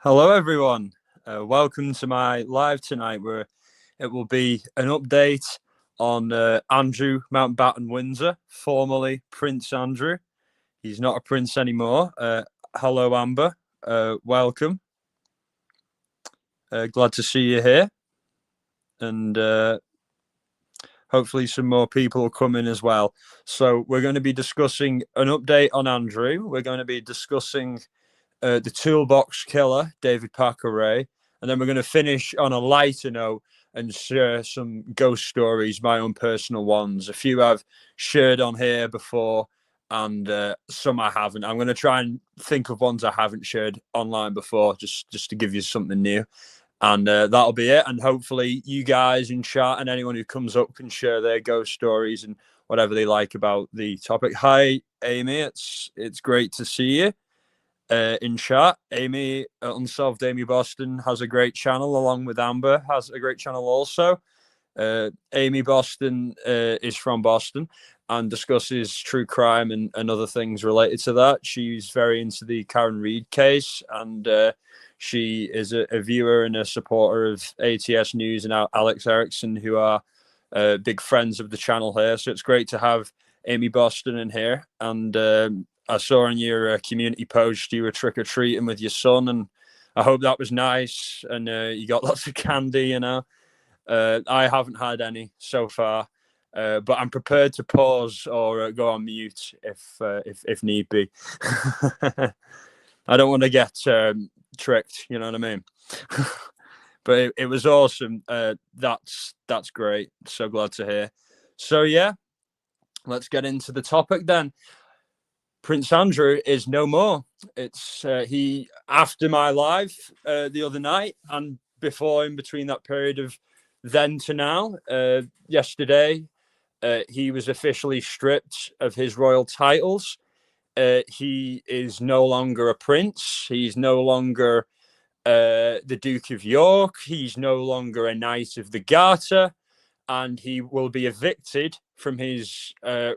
Hello, everyone. Welcome to my live tonight, where it will be an update on Andrew Mountbatten Windsor, formerly Prince Andrew. He's not a prince anymore. Hello, Amber. Welcome. Glad to see you here. And hopefully some more people will come in as well. So we're going to be discussing an update on Andrew. We're going to be discussing the toolbox killer, David Parker Ray. And then we're going to finish on a lighter note and share some ghost stories, my own personal ones. A few I've shared on here before and some I haven't. I'm going to try and think of ones I haven't shared online before, just to give you something new. And that'll be it. And hopefully you guys in chat and anyone who comes up can share their ghost stories and whatever they like about the topic. Hi, Amy. It's great to see you. In chat, Amy, Unsolved Amy Boston has a great channel, along with Amber has a great channel also. Amy Boston is from Boston and discusses true crime and other things related to that. She's very into the Karen Reid case, and she is a viewer and a supporter of ATS News and Alex Erickson, who are big friends of the channel here. So it's great to have Amy Boston in here. And I saw on your community post you were trick-or-treating with your son, and I hope that was nice and you got lots of candy, I haven't had any so far, but I'm prepared to pause or go on mute if need be. I don't want to get tricked, you know what I mean? But it was awesome. That's great. So glad to hear. So yeah, let's get into the topic then. Prince Andrew is no more. It's he after my live the other night and before, in between that period of then to now. Yesterday, he was officially stripped of his royal titles. He is no longer a prince. He's no longer the Duke of York. He's no longer a Knight of the Garter, and he will be evicted from his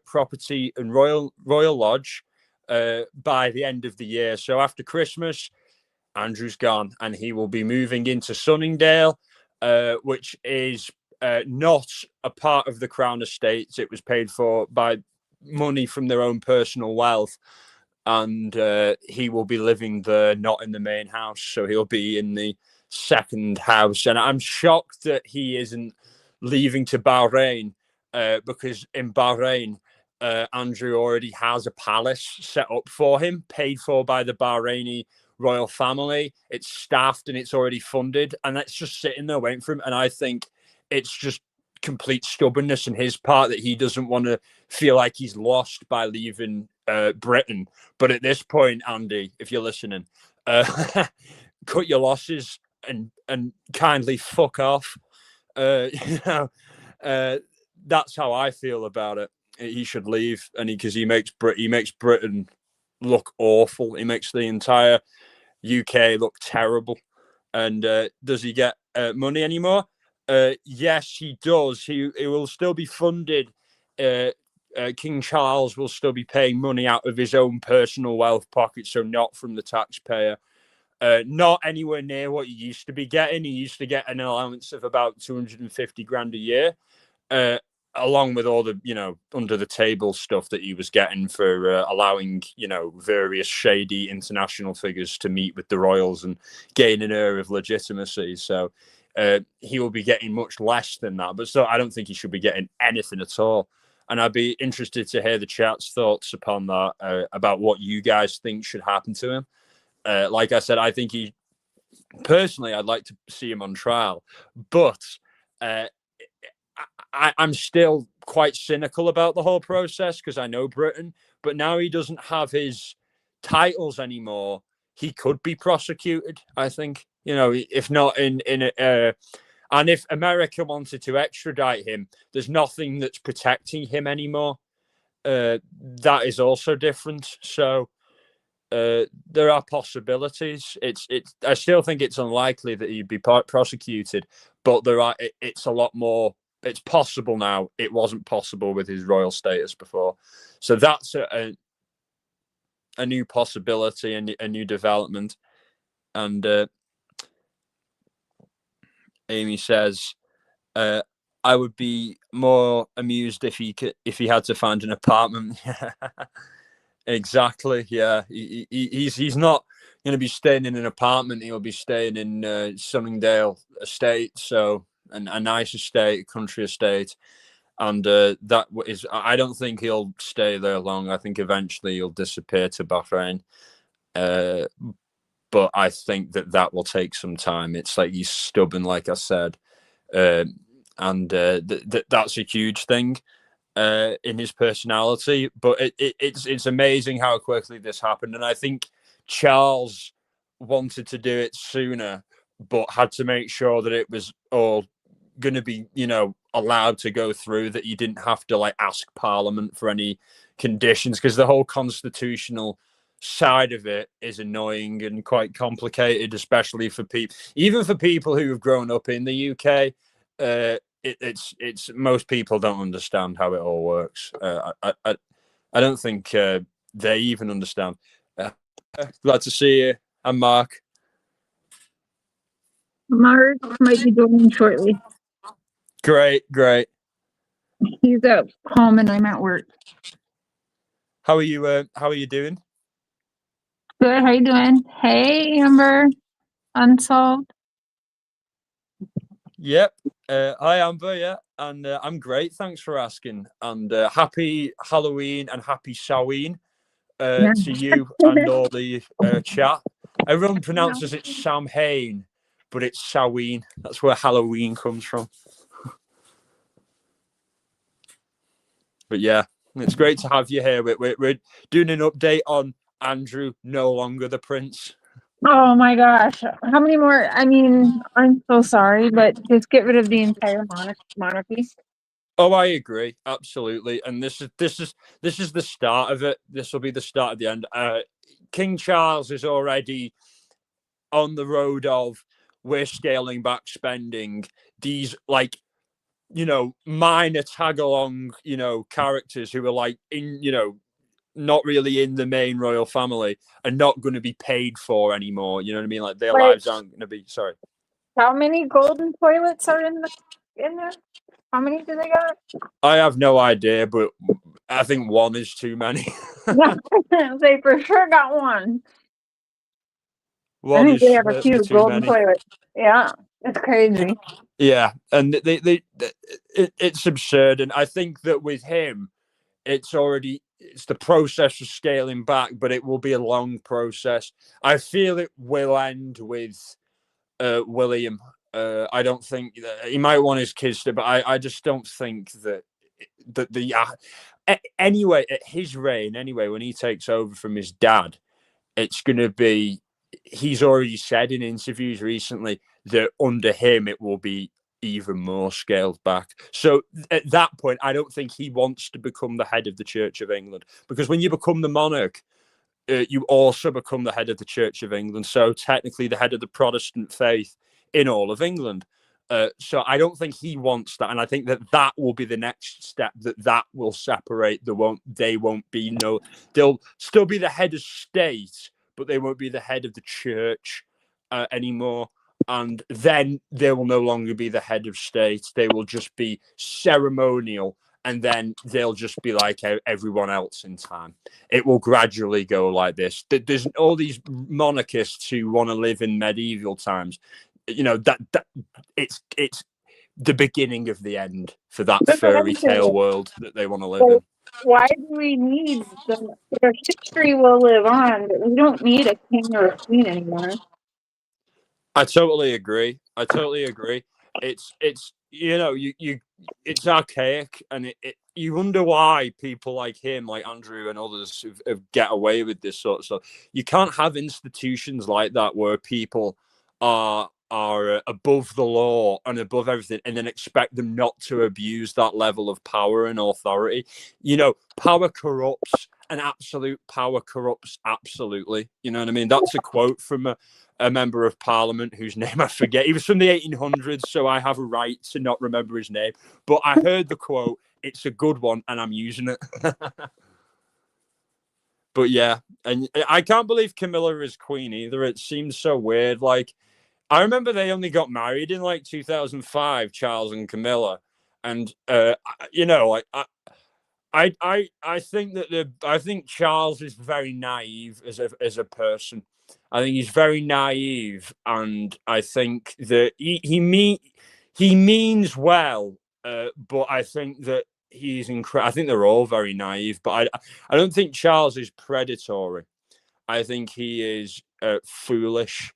property and royal lodge by the end of the year. So after Christmas, Andrew's gone, and he will be moving into Sunningdale, which is not a part of the Crown Estates. It was paid for by money from their own personal wealth, and he will be living there, not in the main house. So he'll be in the second house, and I'm shocked that he isn't leaving to Bahrain, because in Bahrain, Andrew already has a palace set up for him, paid for by the Bahraini royal family. It's staffed and it's already funded, and that's just sitting there waiting for him. And I think it's just complete stubbornness on his part that he doesn't want to feel like he's lost by leaving Britain. But at this point, Andy, if you're listening, cut your losses and kindly fuck off. That's how I feel about it. He should leave, and because he makes Britain look awful. He makes the entire UK look terrible. And does he get money anymore? Yes, he does. He will still be funded. King Charles will still be paying money out of his own personal wealth pocket, so not from the taxpayer. Not anywhere near what he used to be getting. He used to get an allowance of about 250 grand a year. Along with all the, under the table stuff that he was getting for allowing, various shady international figures to meet with the royals and gain an air of legitimacy. So he will be getting much less than that. But so I don't think he should be getting anything at all. And I'd be interested to hear the chat's thoughts upon that, about what you guys think should happen to him. Like I said, I think personally, I'd like to see him on trial. But I'm still quite cynical about the whole process because I know Britain, but now he doesn't have his titles anymore. He could be prosecuted, I think, if not and if America wanted to extradite him, there's nothing that's protecting him anymore. That is also different. So there are possibilities. I still think it's unlikely that he'd be prosecuted, but it's a lot more. It's possible now. It wasn't possible with his royal status before. So that's a new possibility and a new development. And Amy says, I would be more amused if he had to find an apartment. Exactly. Yeah, he's not going to be staying in an apartment. He'll be staying in Sunningdale Estate, so a nice estate, country estate, and that is. I don't think he'll stay there long. I think eventually he'll disappear to Bahrain. But I think that will take some time. It's like he's stubborn, like I said, and that's a huge thing in his personality. But it's amazing how quickly this happened, and I think Charles wanted to do it sooner, but had to make sure that it was all going to be, allowed to go through, that you didn't have to like ask Parliament for any conditions, because the whole constitutional side of it is annoying and quite complicated, especially for people, even for people who have grown up in the UK. It's most people don't understand how it all works. I don't think they even understand. Glad to see you. I'm Mark. Mark might be joining shortly. Great. He's at home and I'm at work. How are you? How are you doing? Good. How you doing? Hey, Amber. Unsolved. Yep. Hi, Amber. Yeah, and I'm great. Thanks for asking. And happy Halloween and happy Samhain to you and all the chat. Everyone pronounces it Samhain, but it's Samhain. That's where Halloween comes from. But yeah, it's great to have you here. We're doing an update on Andrew, no longer the prince. Oh my gosh. How many more? I mean, I'm so sorry, but just get rid of the entire monarchy. Oh, I agree, absolutely. And this is the start of it. This will be the start of the end. King Charles is already on the road of, we're scaling back spending. These minor tag along, characters who are like in, not really in the main royal family are not going to be paid for anymore. You know what I mean? Like their lives aren't going to be. Sorry. How many golden toilets are in there? How many do they got? I have no idea, but I think one is too many. They for sure got one. One I think is they have a few too golden many. toilets. Yeah, it's crazy. Yeah, and it's absurd, and I think that with him, it's the process of scaling back, but it will be a long process. I feel it will end with William. I don't think that he might want his kids to, but I just don't think that anyway, at his reign, anyway, when he takes over from his dad, it's going to be. He's already said in interviews recently that under him it will be even more scaled back. So at that point, I don't think he wants to become the head of the Church of England, because when you become the monarch, you also become the head of the Church of England. So technically the head of the Protestant faith in all of England. So I don't think he wants that, and I think that will be the next step. That will separate. They won't be no. They'll still be the head of state, but they won't be the head of the church anymore. And then they will no longer be the head of state. They will just be ceremonial, and then they'll just be like everyone else in time. It will gradually go like this. There's all these monarchists who want to live in medieval times. That it's the beginning of the end for that fairy tale world that they want to live in. Why do we need their history will live on, but we don't need a king or a queen anymore? I totally agree. It's it's archaic, and you wonder why people like him, like Andrew and others, have get away with this sort of stuff. You can't have institutions like that where people are above the law and above everything, and then expect them not to abuse that level of power and authority. Power corrupts, and absolute power corrupts absolutely. You know what I mean? That's a quote from a member of parliament whose name I forget. He was from the 1800s, so I have a right to not remember his name. But I heard the quote. It's a good one, and I'm using it. But yeah, and I can't believe Camilla is queen either. It seems so weird. Like, I remember they only got married in like 2005, Charles and Camilla, and like I think that I think Charles is very naive as a person. I think he's very naive, and I think that he means well, but I think that he's incredible. I think they're all very naive, but I don't think Charles is predatory. I think he is foolish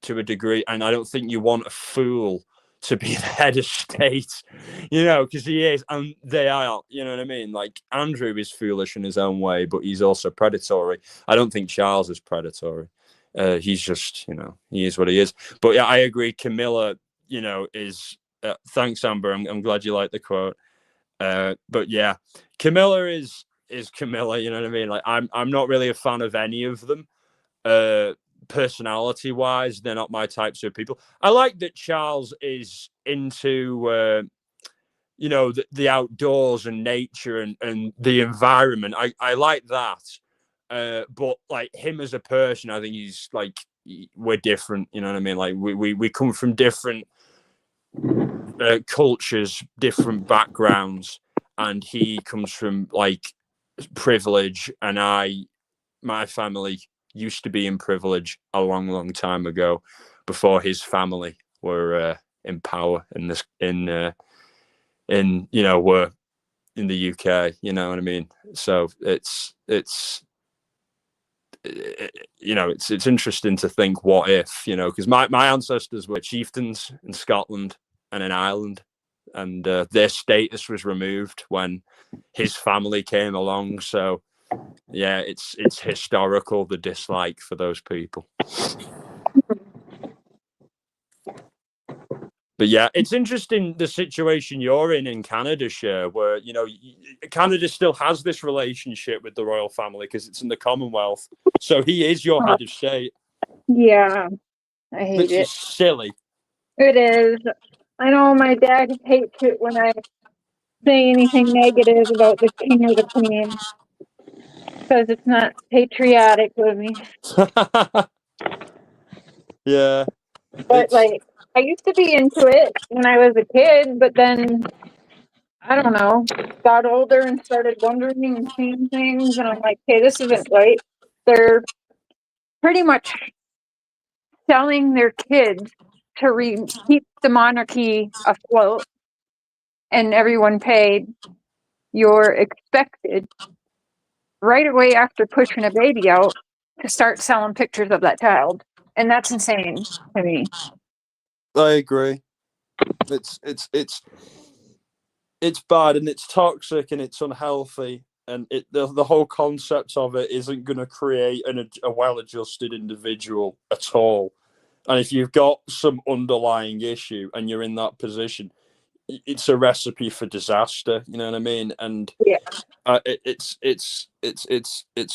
to a degree, and I don't think you want a fool to be the head of state, because he is, and they are, you know what I mean? Like, Andrew is foolish in his own way, but he's also predatory. I don't think Charles is predatory. He's just, he is what he is. But yeah, I agree. Camilla, is, thanks, Amber. I'm glad you like the quote. But yeah, Camilla is Camilla, you know what I mean? Like, I'm not really a fan of any of them. Personality wise, they're not my types of people. I like that Charles is into the outdoors and nature and the environment. I like that, but like him as a person, I think he's like, we're different, you know what I mean? Like, we come from different cultures, different backgrounds, and he comes from like privilege, and my family used to be in privilege a long, long time ago, before his family were in power in this were in the UK. You know what I mean? So it's interesting to think, what if, because my ancestors were chieftains in Scotland and in Ireland, and their status was removed when his family came along. So yeah, it's historical, the dislike for those people. But yeah, it's interesting the situation you're in Canada, Cher, where Canada still has this relationship with the royal family because it's in the Commonwealth. So he is your head of state. Yeah, I hate which it. is silly. It is. I know my dad hates it when I say anything negative about the king or the queen, because it's not patriotic with me. Yeah. But like, I used to be into it when I was a kid, but then I don't know, got older and started wondering and seeing things, and I'm like, hey, this isn't right. They're pretty much selling their kids to keep the monarchy afloat, and everyone paid. You're expected right away after pushing a baby out to start selling pictures of that child, and that's insane to me. I agree. It's bad, and it's toxic, and it's unhealthy, and the whole concept of it isn't going to create a well-adjusted individual at all. And if you've got some underlying issue and you're in that position, it's a recipe for disaster. You know what I mean? And yeah, it's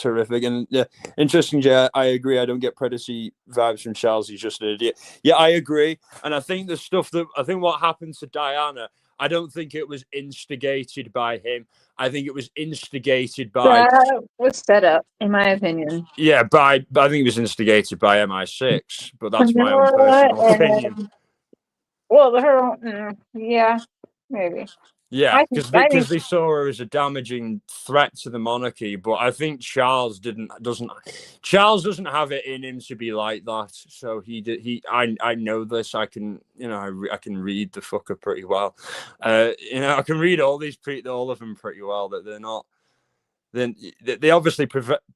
horrific. And yeah, interesting, Jay. I agree. I don't get predatory vibes from Charles. He's just an idiot. Yeah, I agree. And I think what happened to Diana, I don't think it was instigated by him. I think it was instigated by. That was set up, in my opinion. Yeah, I think it was instigated by MI6, but that's my own personal opinion. Well, yeah, maybe. Yeah, I because think they saw her as a damaging threat to the monarchy, but I think Charles doesn't have it in him to be like that. So I know this. I can I can read the fucker pretty well. I can read all of them pretty well. That they're not. Then they obviously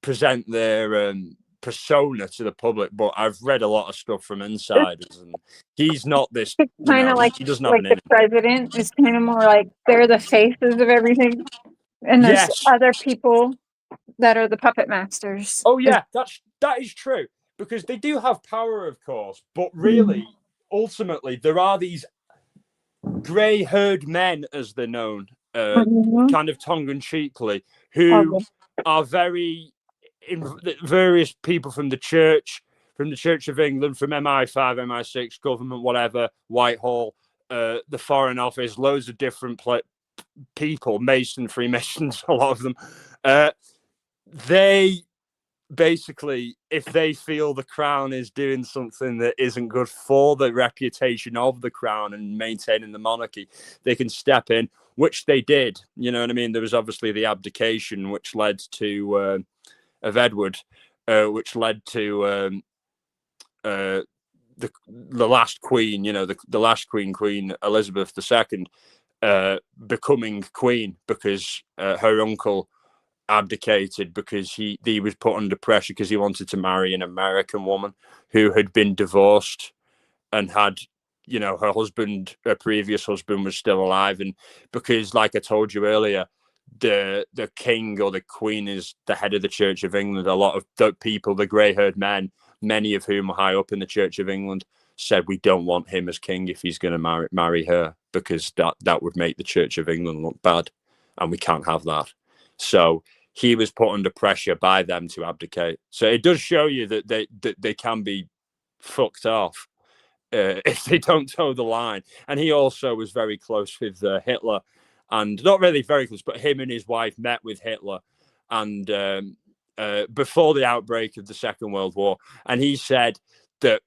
present their persona to the public, but I've read a lot of stuff from insiders, and he's not this. kind of like he doesn't have the president is kind of more like they're the faces of everything, and there's other people that are the puppet masters. Oh yeah, that is true, because they do have power, of course, but really, ultimately, there are these grey-haired men, as they're known, kind of tongue-in-cheekly, who are various people from the Church of England, from MI5, MI6, government, whatever, Whitehall, the Foreign Office, loads of different people, Freemasons, a lot of them. They basically, if they feel the crown is doing something that isn't good for the reputation of the crown and maintaining the monarchy, they can step in, which they did. You know what I mean? There was obviously the abdication, which led to of Edward, which led to the last queen. You know, the last Queen Elizabeth II, becoming queen because her uncle abdicated because he was put under pressure because he wanted to marry an American woman who had been divorced and had, you know, her previous husband was still alive, and because, like I told you earlier, the king or the queen is the head of the Church of England. A lot of the people, the grey-haired men, many of whom are high up in the Church of England, said we don't want him as king if he's going to marry her, because that would make the Church of England look bad, and we can't have that. So he was put under pressure by them to abdicate. So it does show you that they can be fucked off if they don't toe the line. And he also was very close with Hitler, and not really very close, but him and his wife met with Hitler, and before the outbreak of the Second World War. And he said that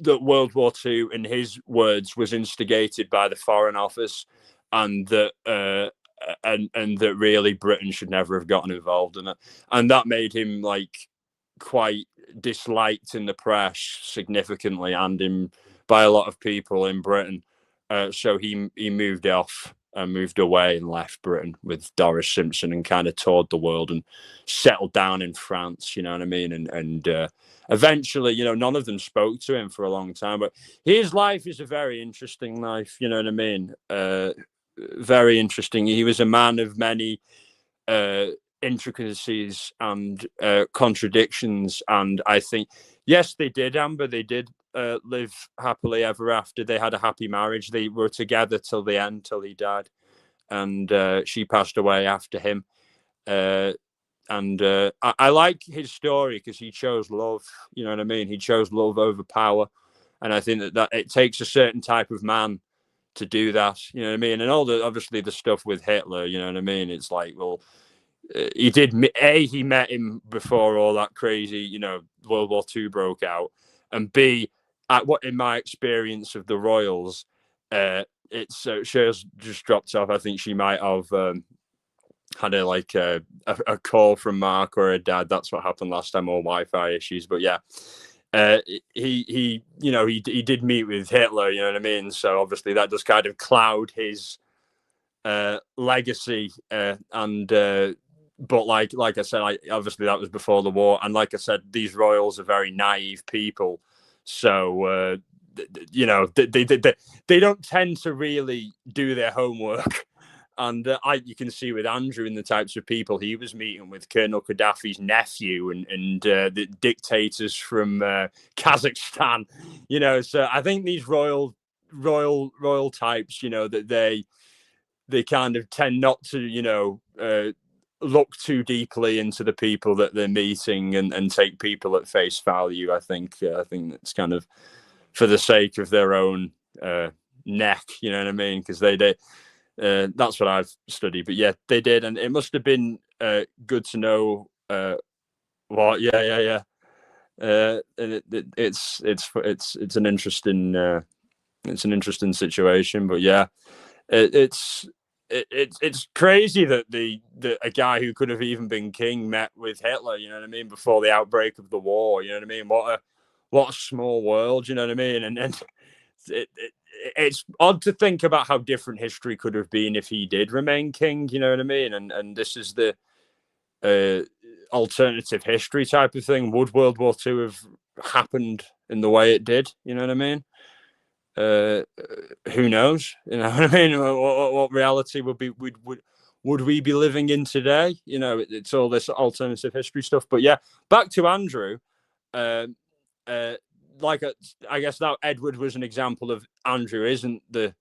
World War II, in his words, was instigated by the Foreign Office, and that and that really Britain should never have gotten involved in it. And that made him like quite disliked in the press significantly, and by a lot of people in Britain. So he moved off and moved away and left Britain with Doris Simpson and kind of toured the world and settled down in France, you know what I mean? And eventually, you know, none of them spoke to him for a long time, but his life is a very interesting life, you know what I mean? Very interesting. He was a man of many intricacies and contradictions, and I think, yes, they did, Amber, they did live happily ever after. They had a happy marriage. They were together till the end, till he died, and she passed away after him. And I like his story because he chose love, you know what I mean? He chose love over power, and I think that it takes a certain type of man to do that, you know what I mean? And all the, obviously, the stuff with Hitler, you know what I mean? It's like, well, he did, he met him before all that crazy, you know, World War II broke out, and B, what in my experience of the royals, it's Cher's just dropped off. I think she might have had a call from Mark or her dad. That's what happened last time, all Wi-Fi issues. But yeah, he you know, he did meet with Hitler, you know what I mean? So obviously that does kind of cloud his legacy, and but like I said, obviously that was before the war, and like I said, these royals are very naive people, so you know, they don't tend to really do their homework. And you can see with Andrew and the types of people he was meeting with, Colonel Gaddafi's nephew and the dictators from Kazakhstan, you know. So I think these royal types, you know, that they kind of tend not to, you know, look too deeply into the people that they're meeting and take people at face value. I think it's kind of for the sake of their own neck, you know what I mean? Because they that's what I've studied. But yeah, they did, and it must have been good to know what. Yeah. And it's an interesting situation. But yeah, it's crazy that a guy who could have even been king met with Hitler, you know what I mean, before the outbreak of the war, you know what I mean? What a small world, you know what I mean? And it's odd to think about how different history could have been if he did remain king, you know what I mean? And this is the alternative history type of thing. Would World War II have happened in the way it did, you know what I mean? Who knows? You know what I mean? What reality would we be living in today? You know, it's all this alternative history stuff. But yeah, back to Andrew. I guess that Edward was an example of Andrew isn't the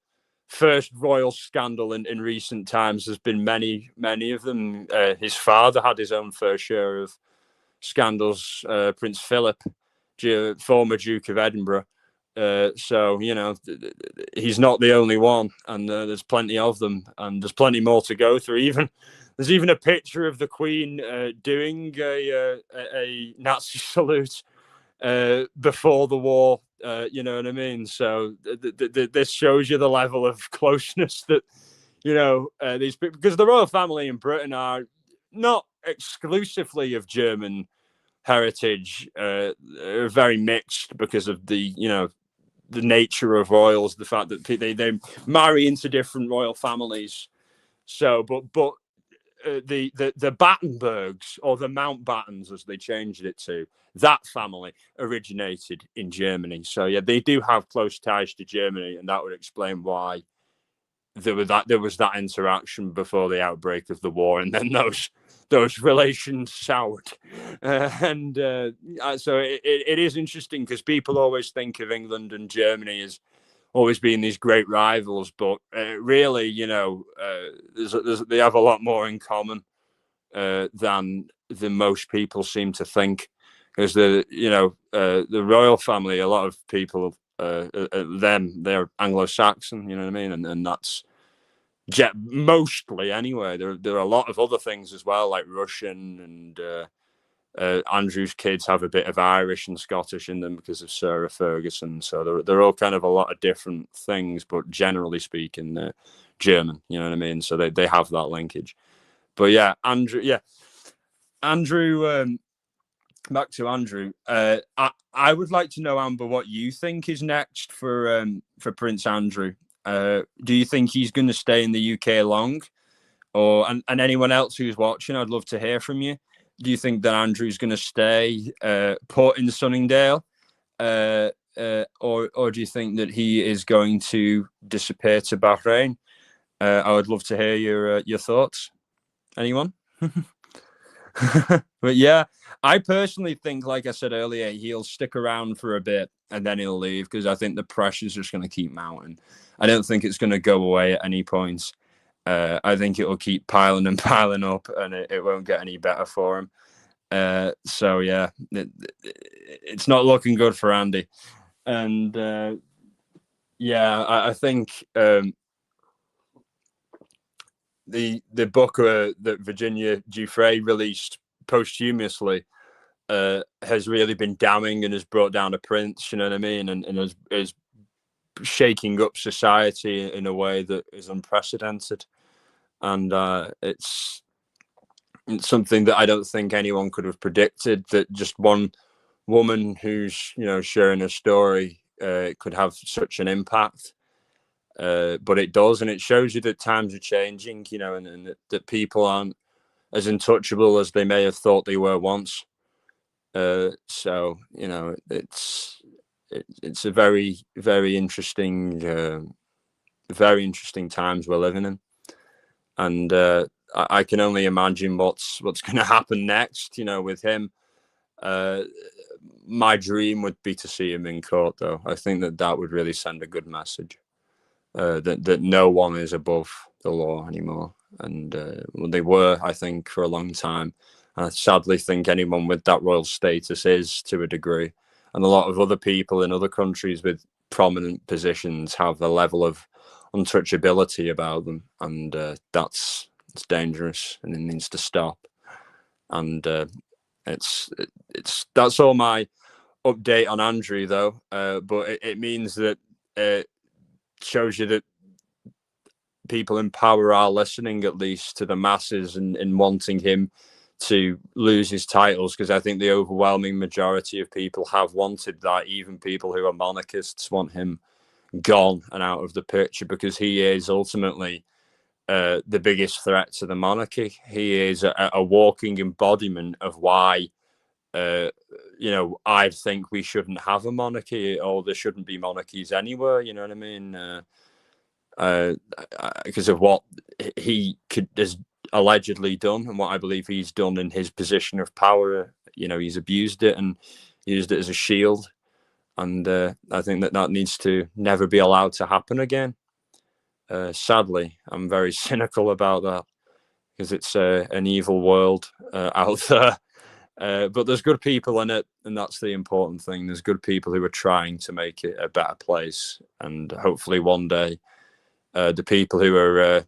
first royal scandal in recent times. There's been many of them. His father had his own fair share of scandals. Prince Philip, former Duke of Edinburgh, So he's not the only one, and there's plenty of them, and there's plenty more to go through. There's even a picture of the Queen doing a Nazi salute before the war. You know what I mean? So this shows you the level of closeness that these people, because the royal family in Britain are not exclusively of German heritage, are very mixed because of the nature of royals, the fact that they marry into different royal families. So, but the Battenbergs, or the Mountbattens as they changed it to, that family originated in Germany. So yeah, they do have close ties to Germany, and that would explain why there was that interaction before the outbreak of the war, and then those relations soured. So it is interesting, because people always think of England and Germany as always being these great rivals, but really, they have a lot more in common than most people seem to think. Because the royal family, a lot of people, they're Anglo-Saxon, you know what I mean, and that's mostly anyway. There are a lot of other things as well, like Russian, and Andrew's kids have a bit of Irish and Scottish in them because of Sarah Ferguson. So they're all kind of a lot of different things, but generally speaking, they're German. You know what I mean? So they have that linkage. But yeah, Andrew. Back to Andrew. I would like to know, Amber, what you think is next for Prince Andrew. Do you think he's going to stay in the UK long? And anyone else who's watching, I'd love to hear from you. Do you think that Andrew's going to stay put in Sunningdale, or do you think that he is going to disappear to Bahrain? I would love to hear your thoughts. Anyone? But yeah, I personally think, like I said earlier, he'll stick around for a bit and then he'll leave, because I think the pressure's just going to keep mounting. I don't think it's going to go away at any point. I think it will keep piling and piling up, and it won't get any better for him. So yeah, it's not looking good for Andy. And I think the book that Virginia Giuffre released posthumously has really been damning, and has brought down a prince, you know what I mean, and is shaking up society in a way that is unprecedented. And it's something that I don't think anyone could have predicted, that just one woman who's sharing a story could have such an impact. But it does, and it shows you that times are changing, and that people aren't as untouchable as they may have thought they were once. So it's a very, very interesting times we're living in, and I can only imagine what's going to happen next. With him. My dream would be to see him in court, though. I think that would really send a good message. That no one is above the law anymore, and they were, I think, for a long time. And I sadly think anyone with that royal status is, to a degree, and a lot of other people in other countries with prominent positions have a level of untouchability about them, and it's dangerous, and it needs to stop. And that's all my update on Andrew, though. But it means that shows you that people in power are listening, at least to the masses, and wanting him to lose his titles, because I think the overwhelming majority of people have wanted that. Even people who are monarchists want him gone and out of the picture, because he is ultimately the biggest threat to the monarchy. He is a walking embodiment of why I think we shouldn't have a monarchy, or there shouldn't be monarchies anywhere. You know what I mean? Because of what he has allegedly done, and what I believe he's done in his position of power. He's abused it and used it as a shield, and I think that needs to never be allowed to happen again. Sadly, I'm very cynical about that, because it's an evil world out there. But there's good people in it, and that's the important thing. There's good people who are trying to make it a better place, and hopefully one day the people who are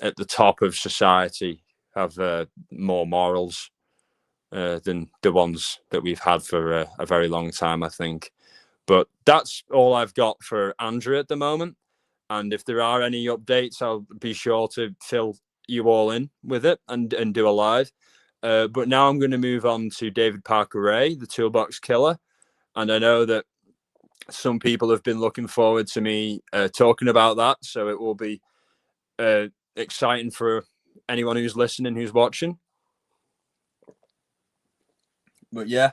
at the top of society have more morals than the ones that we've had for a very long time, I think. But that's all I've got for Andrew at the moment. And if there are any updates, I'll be sure to fill you all in with it and do a live. But now I'm going to move on to David Parker Ray, the Toolbox Killer. And I know that some people have been looking forward to me talking about that. So it will be exciting for anyone who's listening, who's watching. But yeah,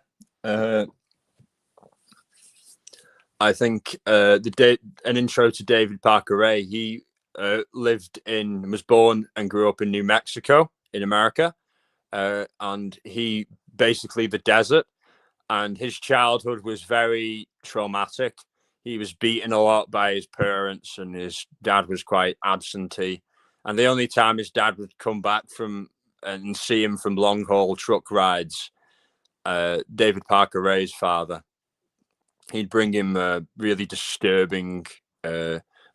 I think an intro to David Parker Ray. He was born and grew up in New Mexico in America, and he basically the desert. And his childhood was very traumatic. He was beaten a lot by his parents, and his dad was quite absentee. And the only time his dad would come back from and see him from long haul truck rides, David Parker Ray's father, he'd bring him really disturbing,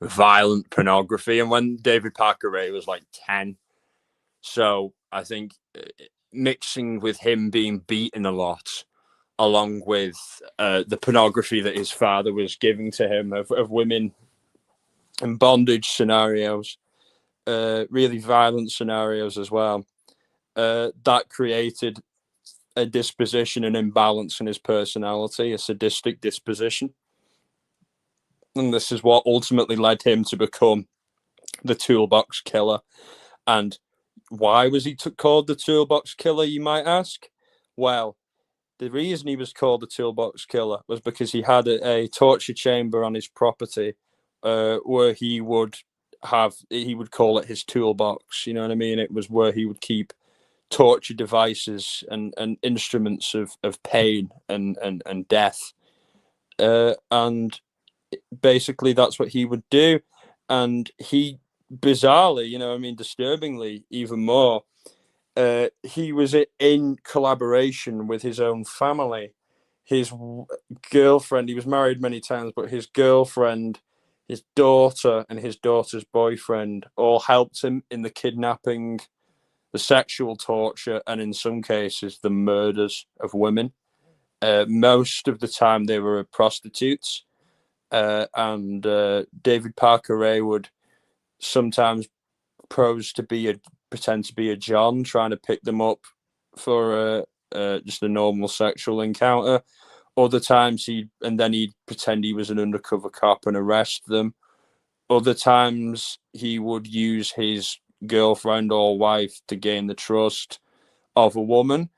violent pornography. And when David Parker Ray was like 10, so I think mixing with him being beaten a lot, along with the pornography that his father was giving to him of women and bondage scenarios, really violent scenarios as well, that created a disposition, an imbalance in his personality, a sadistic disposition. And this is what ultimately led him to become the Toolbox Killer. And why was he called the Toolbox Killer, you might ask? Well, the reason he was called the Toolbox Killer was because he had a torture chamber on his property where he would call it his toolbox. You know what I mean? It was where he would keep torture devices and instruments of pain and death. And basically that's what he would do. And he bizarrely, disturbingly even more, he was in collaboration with his own family. His girlfriend, he was married many times, but his girlfriend, his daughter, and his daughter's boyfriend all helped him in the kidnapping, the sexual torture, and in some cases, the murders of women. Most of the time, they were prostitutes. And David Parker Ray would sometimes pretend to be a John, trying to pick them up for just a normal sexual encounter. Other times he'd pretend he was an undercover cop and arrest them. Other times he would use his girlfriend or wife to gain the trust of a woman,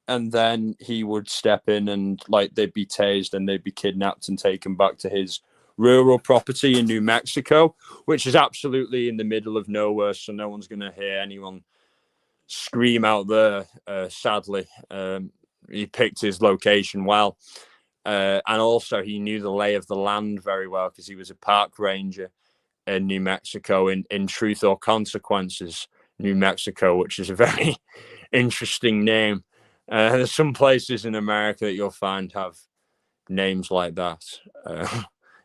and then he would step in and they'd be tased and they'd be kidnapped and taken back to his rural property in New Mexico, which is absolutely in the middle of nowhere, so no one's going to hear anyone scream out there. Sadly, he picked his location well, and also he knew the lay of the land very well because he was a park ranger in New Mexico in Truth or Consequences, New Mexico, which is a very interesting name. There's some places in America that you'll find have names like that.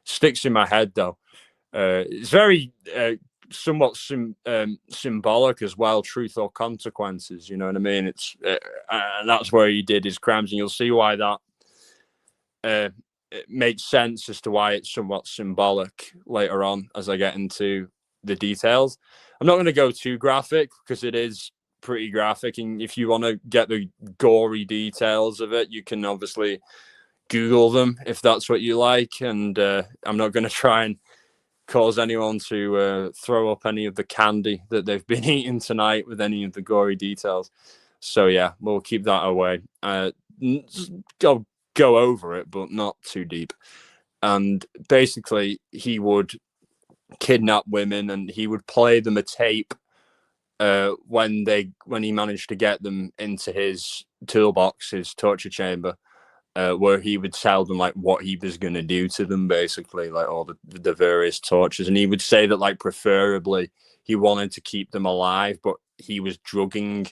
Sticks in my head though. It's very somewhat symbolic as well. Truth or Consequences, you know what I mean? It's and that's where he did his crimes, and you'll see why that it makes sense as to why it's somewhat symbolic later on as I get into the details. I'm not going to go too graphic because it is pretty graphic, and if you want to get the gory details of it, you can obviously Google them if that's what you like. And I'm not going to try and cause anyone to throw up any of the candy that they've been eating tonight with any of the gory details. So yeah, we'll keep that away. I'll go over it, but not too deep. And basically, he would kidnap women and he would play them a tape when he managed to get them into his toolbox, his torture chamber, where he would tell them what he was going to do to them, basically, all the various tortures. And he would say that preferably he wanted to keep them alive, but he was drugging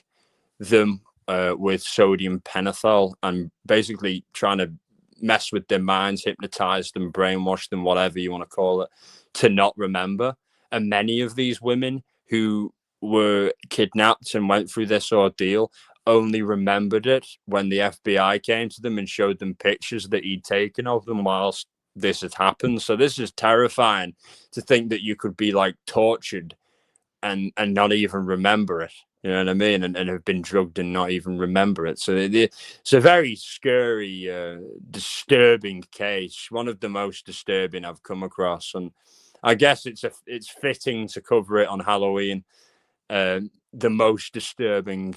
them with sodium pentothal and basically trying to mess with their minds, hypnotize them, brainwash them, whatever you want to call it, to not remember. And many of these women who were kidnapped and went through this ordeal only remembered it when the FBI came to them and showed them pictures that he'd taken of them whilst this had happened. So this is terrifying, to think that you could be like tortured and not even remember it. You know what I mean? And have been drugged and not even remember it. So it's a very scary, disturbing case. One of the most disturbing I've come across. And I guess it's fitting to cover it on Halloween. The most disturbing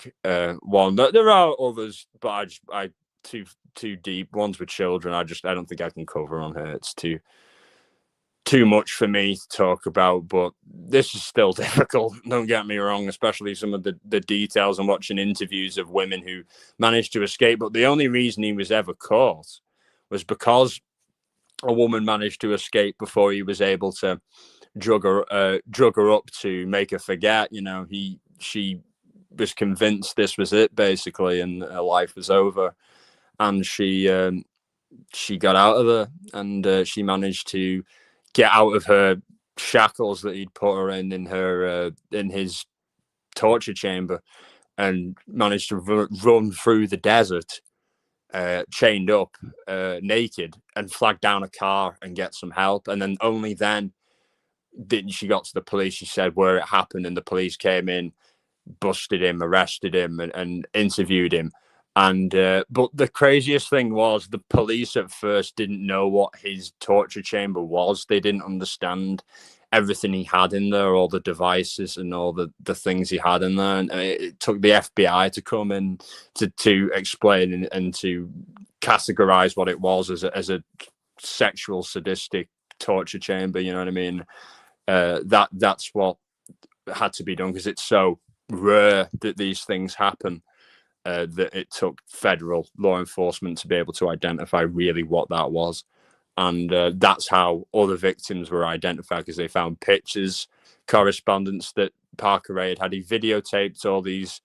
one. There are others, but I too deep. Ones with children, I don't think I can cover on here. It's too much for me to talk about, but this is still difficult. Don't get me wrong, especially some of the details and watching interviews of women who managed to escape. But the only reason he was ever caught was because a woman managed to escape before he was able to drug her up to make her forget. You know, she was convinced this was it basically, and her life was over, and she got out of there, and she managed to get out of her shackles that he'd put her in his torture chamber, and managed to run through the desert, chained up, naked, and flag down a car and get some help. And then only then didn't she got to the police. She said where it happened, and the police came in, busted him, arrested him, and interviewed him. And but the craziest thing was the police at first didn't know what his torture chamber was. They didn't understand everything he had in there, all the devices and all the things he had in there. And it took the FBI to come in to explain and to categorize what it was as a sexual sadistic torture chamber. You know what I mean? That's what had to be done, because it's so rare that these things happen. That it took federal law enforcement to be able to identify really what that was. And that's how other victims were identified, because they found pictures, correspondence that Parker Ray had. He videotaped all these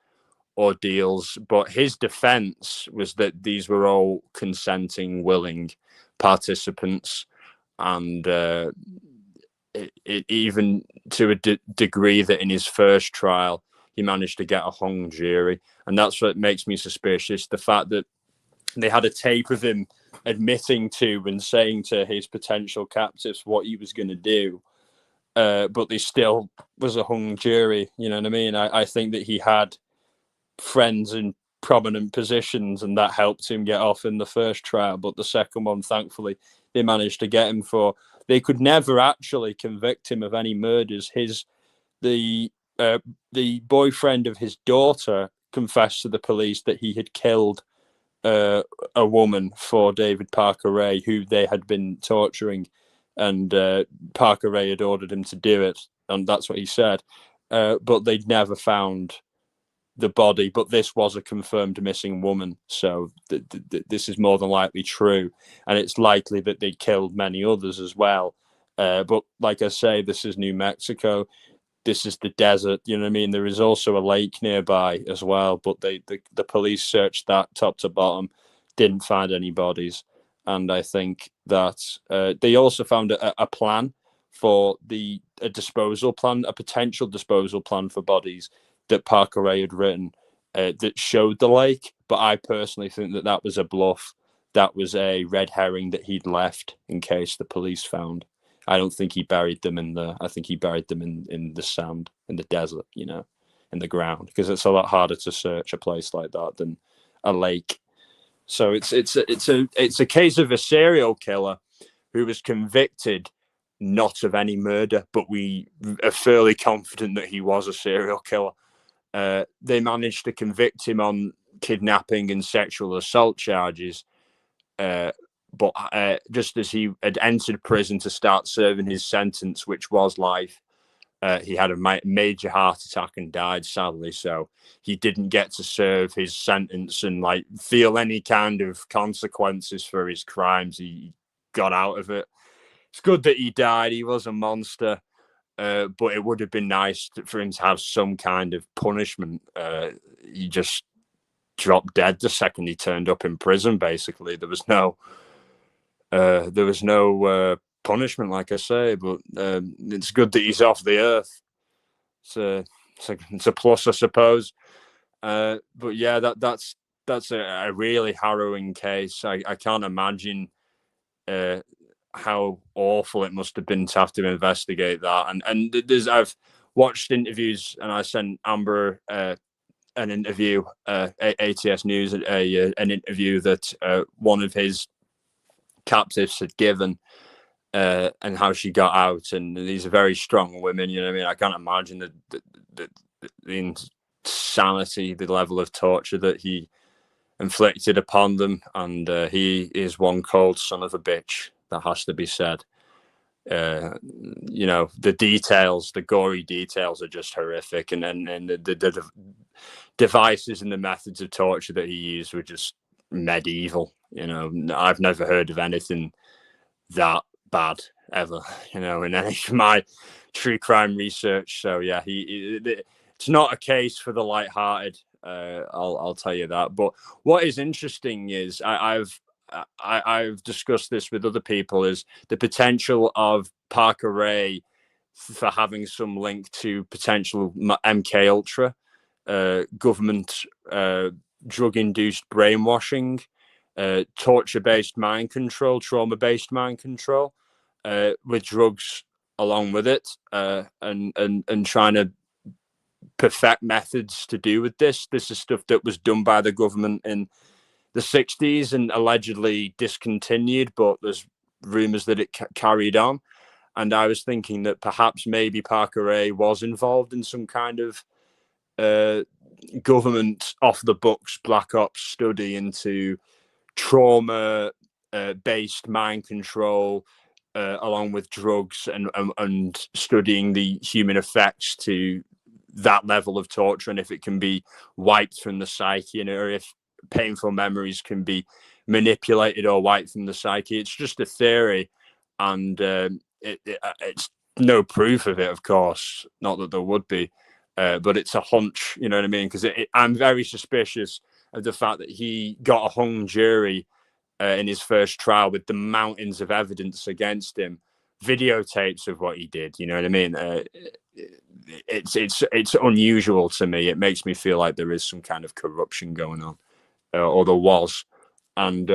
ordeals, but his defense was that these were all consenting, willing participants. And it even to a degree that in his first trial, he managed to get a hung jury. And that's what makes me suspicious. The fact that they had a tape of him admitting to and saying to his potential captives what he was going to do, but they still was a hung jury. You know what I mean? I think that he had friends in prominent positions, and that helped him get off in the first trial. But the second one, thankfully, they managed to get him for. They could never actually convict him of any murders. The boyfriend of his daughter confessed to the police that he had killed a woman for David Parker Ray, who they had been torturing, and Parker Ray had ordered him to do it, and that's what he said. But they'd never found the body. But this was a confirmed missing woman, so this is more than likely true, and it's likely that they killed many others as well. But like I say, this is New Mexico. This is the desert, you know what I mean? There is also a lake nearby as well, but the police searched that top to bottom, didn't find any bodies. And I think that they also found a plan for a disposal plan, a potential disposal plan for bodies that Parker Ray had written that showed the lake. But I personally think that was a bluff. That was a red herring that he'd left in case the police found. I don't think he buried them I think he buried them in the sand, in the desert, you know, in the ground, because it's a lot harder to search a place like that than a lake. So it's a case of a serial killer who was convicted not of any murder, but we are fairly confident that he was a serial killer. They managed to convict him on kidnapping and sexual assault charges. But just as he had entered prison to start serving his sentence, which was life, he had a major heart attack and died, sadly. So he didn't get to serve his sentence and like feel any kind of consequences for his crimes. He got out of it. It's good that he died. He was a monster, but it would have been nice for him to have some kind of punishment. He just dropped dead the second he turned up in prison. Basically, there was no punishment, like I say. But it's good that he's off the earth. It's a plus, I suppose. But yeah, that's a really harrowing case. I can't imagine how awful it must have been to have to investigate that. And I've watched interviews, and I sent Amber an interview, ATS News, an interview that one of his captives had given, and how she got out. And these are very strong women. You know what I mean? I can't imagine the insanity, the level of torture that he inflicted upon them. And he is one cold son of a bitch. That has to be said. You know, the gory details are just horrific, and the devices and the methods of torture that he used were just medieval. You know, I've never heard of anything that bad ever, you know, in any of my true crime research. So yeah, it's not a case for the light-hearted. I'll tell you that. But what is interesting is I've discussed this with other people, is the potential of Parker Ray for having some link to potential MK Ultra, government drug-induced brainwashing, torture-based mind control, trauma-based mind control, with drugs along with it, and trying to perfect methods to do with this. This is stuff that was done by the government in the 60s and allegedly discontinued, but there's rumors that it carried on. And I was thinking that perhaps maybe Parker Ray was involved in some kind of government off the books black ops study into trauma based mind control, along with drugs, and studying the human effects to that level of torture, and if it can be wiped from the psyche, and or if painful memories can be manipulated or wiped from the psyche. It's just a theory, and it's no proof of it, of course, not that there would be, but it's a hunch, you know what I mean? Because I'm very suspicious of the fact that he got a hung jury in his first trial with the mountains of evidence against him, videotapes of what he did, you know what I mean? It's unusual to me. It makes me feel like there is some kind of corruption going on, or there was. And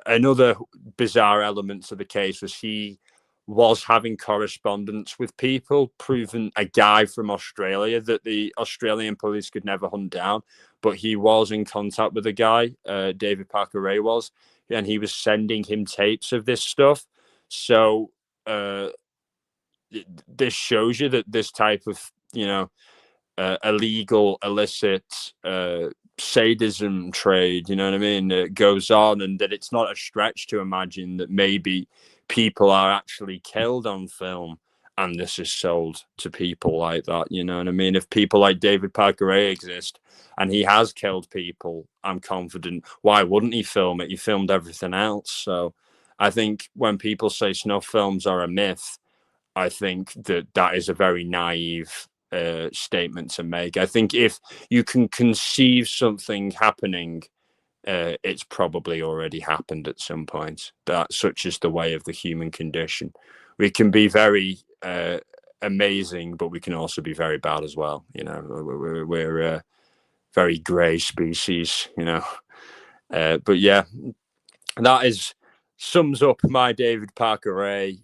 another bizarre element to the case was he was having correspondence with people, proving a guy from Australia that the Australian police could never hunt down, but he was in contact with a guy, David Parker Ray was, and he was sending him tapes of this stuff. So this shows you that this type of, you know, illegal, illicit sadism trade, you know what I mean, goes on, and that it's not a stretch to imagine that maybe people are actually killed on film and this is sold to people like that, you know what I mean? If people like David Parker Ray exist and he has killed people, I'm confident, why wouldn't he film it? He filmed everything else. So I think when people say snuff films are a myth, I think that is a very naive statement to make. I think if you can conceive something happening, it's probably already happened at some point. That such is the way of the human condition. We can be very amazing, but we can also be very bad as well. You know, we're a very grey species. You know, but yeah, that sums up my David Parker Ray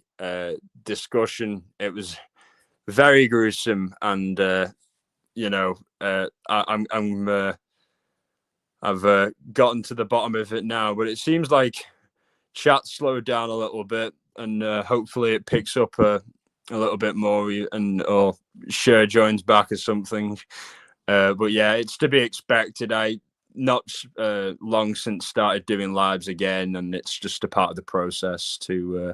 discussion. It was very gruesome, and you know, I've gotten to the bottom of it now, but it seems like chat slowed down a little bit, and hopefully it picks up a little bit more, or Cher joins back or something. But yeah, it's to be expected. I not long since started doing lives again, and it's just a part of the process to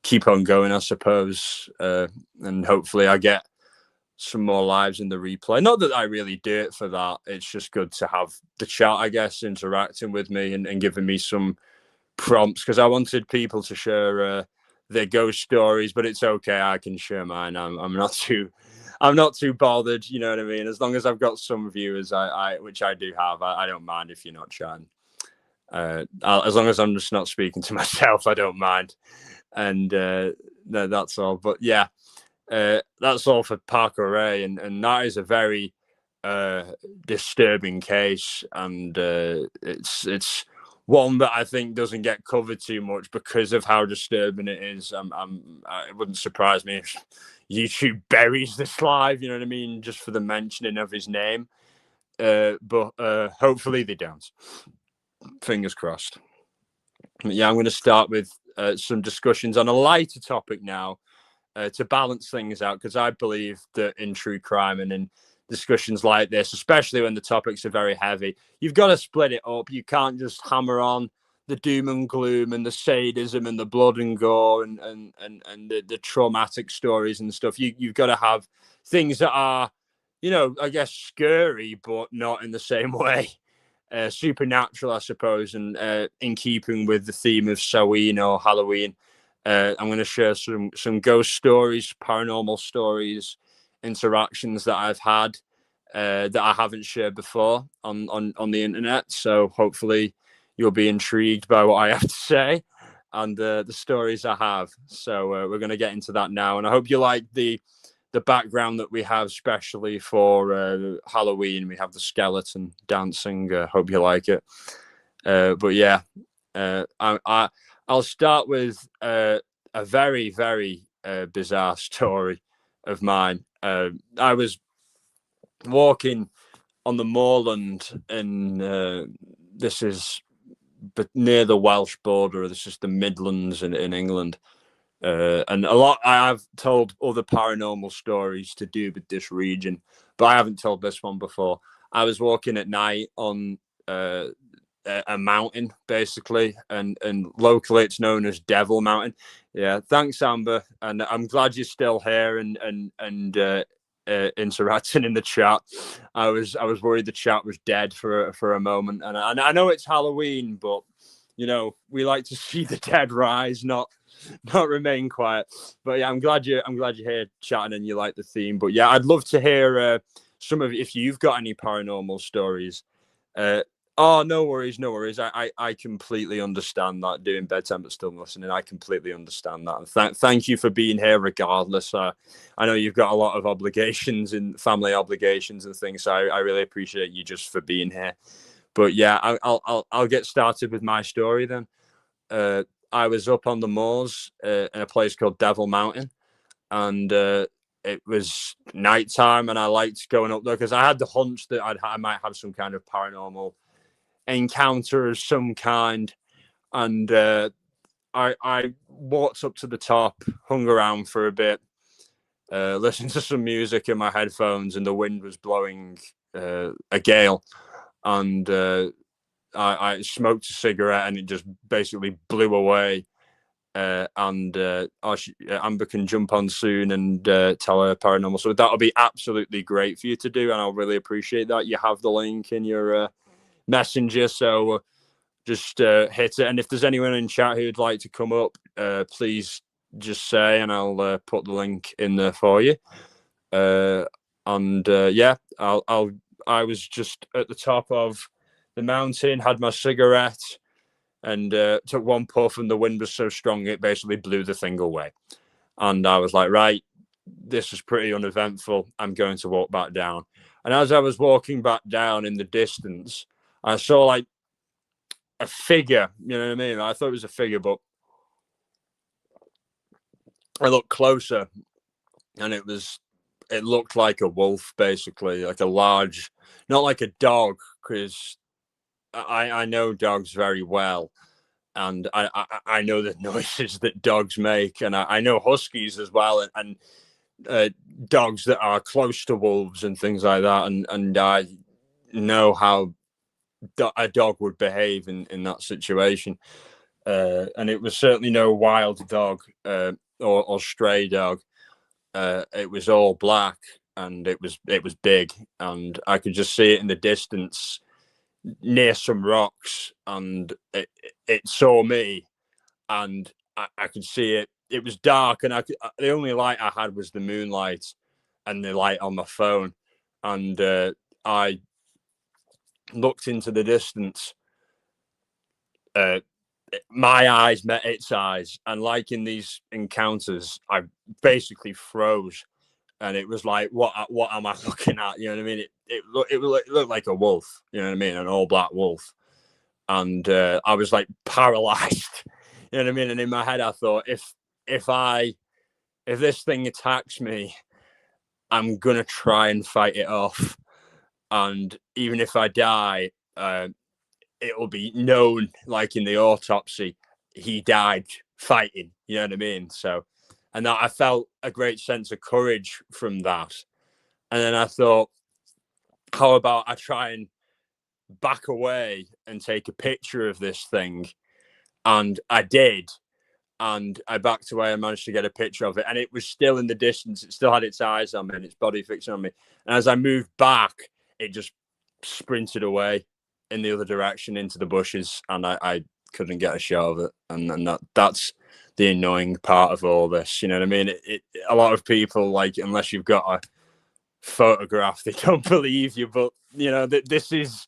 keep on going, I suppose. And hopefully I get some more lives in the replay. Not that I really do it for that. It's just good to have the chat, I guess, interacting with me and giving me some prompts, because I wanted people to share their ghost stories, but it's okay. I can share mine. I'm I'm not too bothered. You know what I mean? As long as I've got some viewers, which I do have, I don't mind if you're not chatting. As long as I'm just not speaking to myself, I don't mind. And no, that's all. But yeah, that's all for Parker Ray, and that is a very disturbing case, and it's one that I think doesn't get covered too much because of how disturbing it is. It wouldn't surprise me if YouTube buries this live. You know what I mean? Just for the mentioning of his name. But hopefully they don't. Fingers crossed. But yeah, I'm going to start with some discussions on a lighter topic now to balance things out, because I believe that in true crime and in discussions like this, especially when the topics are very heavy, you've got to split it up. You can't just hammer on the doom and gloom and the sadism and the blood and gore and the traumatic stories and stuff. You've got to have things that are, I guess scary, but not in the same way. Supernatural, I suppose, and in keeping with the theme of Samhain or Halloween. I'm going to share some ghost stories, paranormal stories, interactions that I've had that I haven't shared before on the internet. So hopefully you'll be intrigued by what I have to say and the stories I have. So we're going to get into that now, and I hope you like the background that we have, especially for Halloween. We have the skeleton dancing. Hope you like it. But yeah, I'll start with a very, very bizarre story of mine. I was walking on the moorland in this is near the Welsh border. This is the Midlands in England. And a lot, I have told other paranormal stories to do with this region, but I haven't told this one before. I was walking at night on a mountain, basically, and locally it's known as Devil Mountain. Yeah, thanks, Amber, and I'm glad you're still here and interacting in the chat. I was worried the chat was dead for a moment, and I know it's Halloween, but we like to see the dead rise, not remain quiet. But yeah, I'm glad you're here chatting and you like the theme. But yeah, I'd love to hear some of, if you've got any paranormal stories. Oh, no worries. I completely understand that, doing bedtime but still listening. I completely understand that. And thank you for being here regardless. I know you've got a lot of obligations and family obligations and things, so I really appreciate you just for being here. But yeah, I'll get started with my story then. I was up on the moors in a place called Devil Mountain, and it was nighttime, and I liked going up there because I had the hunch that I might have some kind of paranormal encounter of some kind. And I walked up to the top, hung around for a bit, listened to some music in my headphones, and the wind was blowing a gale, and I smoked a cigarette, and it just basically blew away. Amber can jump on soon and tell her paranormal. So that'll be absolutely great for you to do, and I'll really appreciate that. You have the link in your messenger, so just hit it. And if there's anyone in chat who'd like to come up, please just say, and I'll put the link in there for you. Yeah, I was just at the top of the mountain, had my cigarette, and took one puff, and the wind was so strong it basically blew the thing away. And I was like, right, this is pretty uneventful. I'm going to walk back down. And as I was walking back down in the distance, I saw like a figure. You know what I mean? I thought it was a figure, but I looked closer, and it looked like a wolf, basically, like a large, not like a dog, because I know dogs very well, and I know the noises that dogs make, and I know huskies as well, and dogs that are close to wolves and things like that, and I know how a dog would behave in that situation, and it was certainly no wild dog or stray dog. It was all black, and it was big, and I could just see it in the distance near some rocks, and it saw me, and I could see it. It was dark, and the only light I had was the moonlight, and the light on my phone, and I looked into the distance. My eyes met its eyes, and like in these encounters, I basically froze, and it was like, what am I looking at? You know what I mean? It looked like a wolf. You know what I mean? An all black wolf, and I was like paralyzed. You know what I mean? And in my head, I thought, if this thing attacks me, I'm gonna try and fight it off, and even if I die, it will be known, like in the autopsy, he died fighting. You know what I mean? So, and that I felt a great sense of courage from that. And then I thought, how about I try and back away and take a picture of this thing? And I did. And I backed away and managed to get a picture of it. And it was still in the distance. It still had its eyes on me and its body fixing on me. And as I moved back, it just sprinted away in the other direction into the bushes. And I couldn't get a shot of it. And that's the annoying part of all this. You know what I mean? A lot of people, like, unless you've got a photograph, they don't believe you. But, you know, this is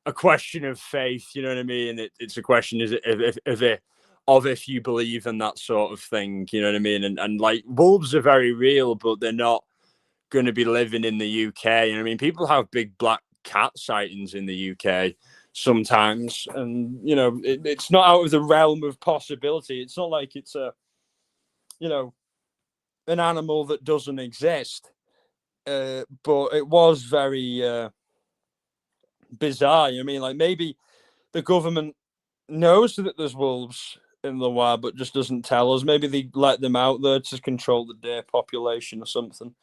a question of faith. You know what I mean? It's a question, is it, if you believe in that sort of thing, you know what I mean? And like, wolves are very real, but they're not going to be living in the UK. You know what I mean? People have big black cat sightings in the UK sometimes, and you know, it's not out of the realm of possibility. It's not like it's a, you know, an animal that doesn't exist. But it was very bizarre. You know what I mean? Like, maybe the government knows that there's wolves in the wild, but just doesn't tell us. Maybe they let them out there to control the deer population or something,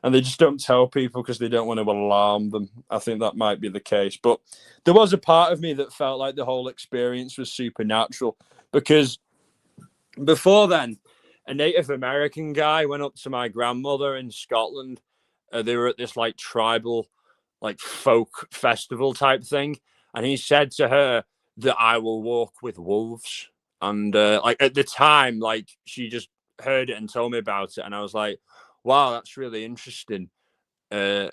and they just don't tell people because they don't want to alarm them. I think that might be the case. But there was a part of me that felt like the whole experience was supernatural, because before then, a Native American guy went up to my grandmother in Scotland. They were at this like tribal, like folk festival type thing, and he said to her that I will walk with wolves. And like at the time, like she just heard it and told me about it, and I was like, "Wow, that's really interesting." But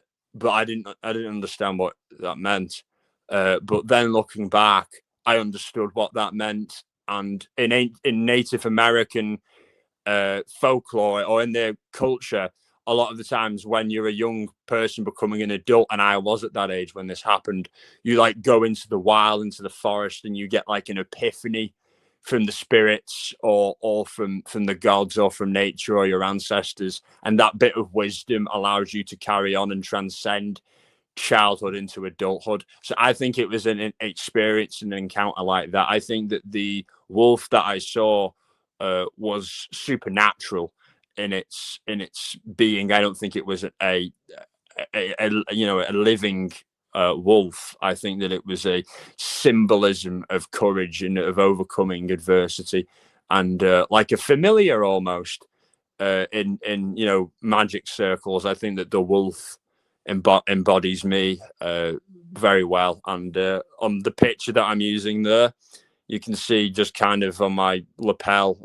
I didn't understand what that meant. But then looking back, I understood what that meant. And in Native American folklore or in their culture, a lot of the times when you're a young person becoming an adult, and I was at that age when this happened, you like go into the wild, into the forest, and you get like an epiphany from the spirits or from the gods or from nature or your ancestors, and that bit of wisdom allows you to carry on and transcend childhood into adulthood. So I think it was an experience and an encounter like that. I think that the wolf that I saw was supernatural in its being. I don't think it was a you know, a living wolf. I think that it was a symbolism of courage and of overcoming adversity, and like a familiar almost in you know, magic circles. I think that the wolf embodies me very well. And on the picture that I'm using there, you can see just kind of on my lapel,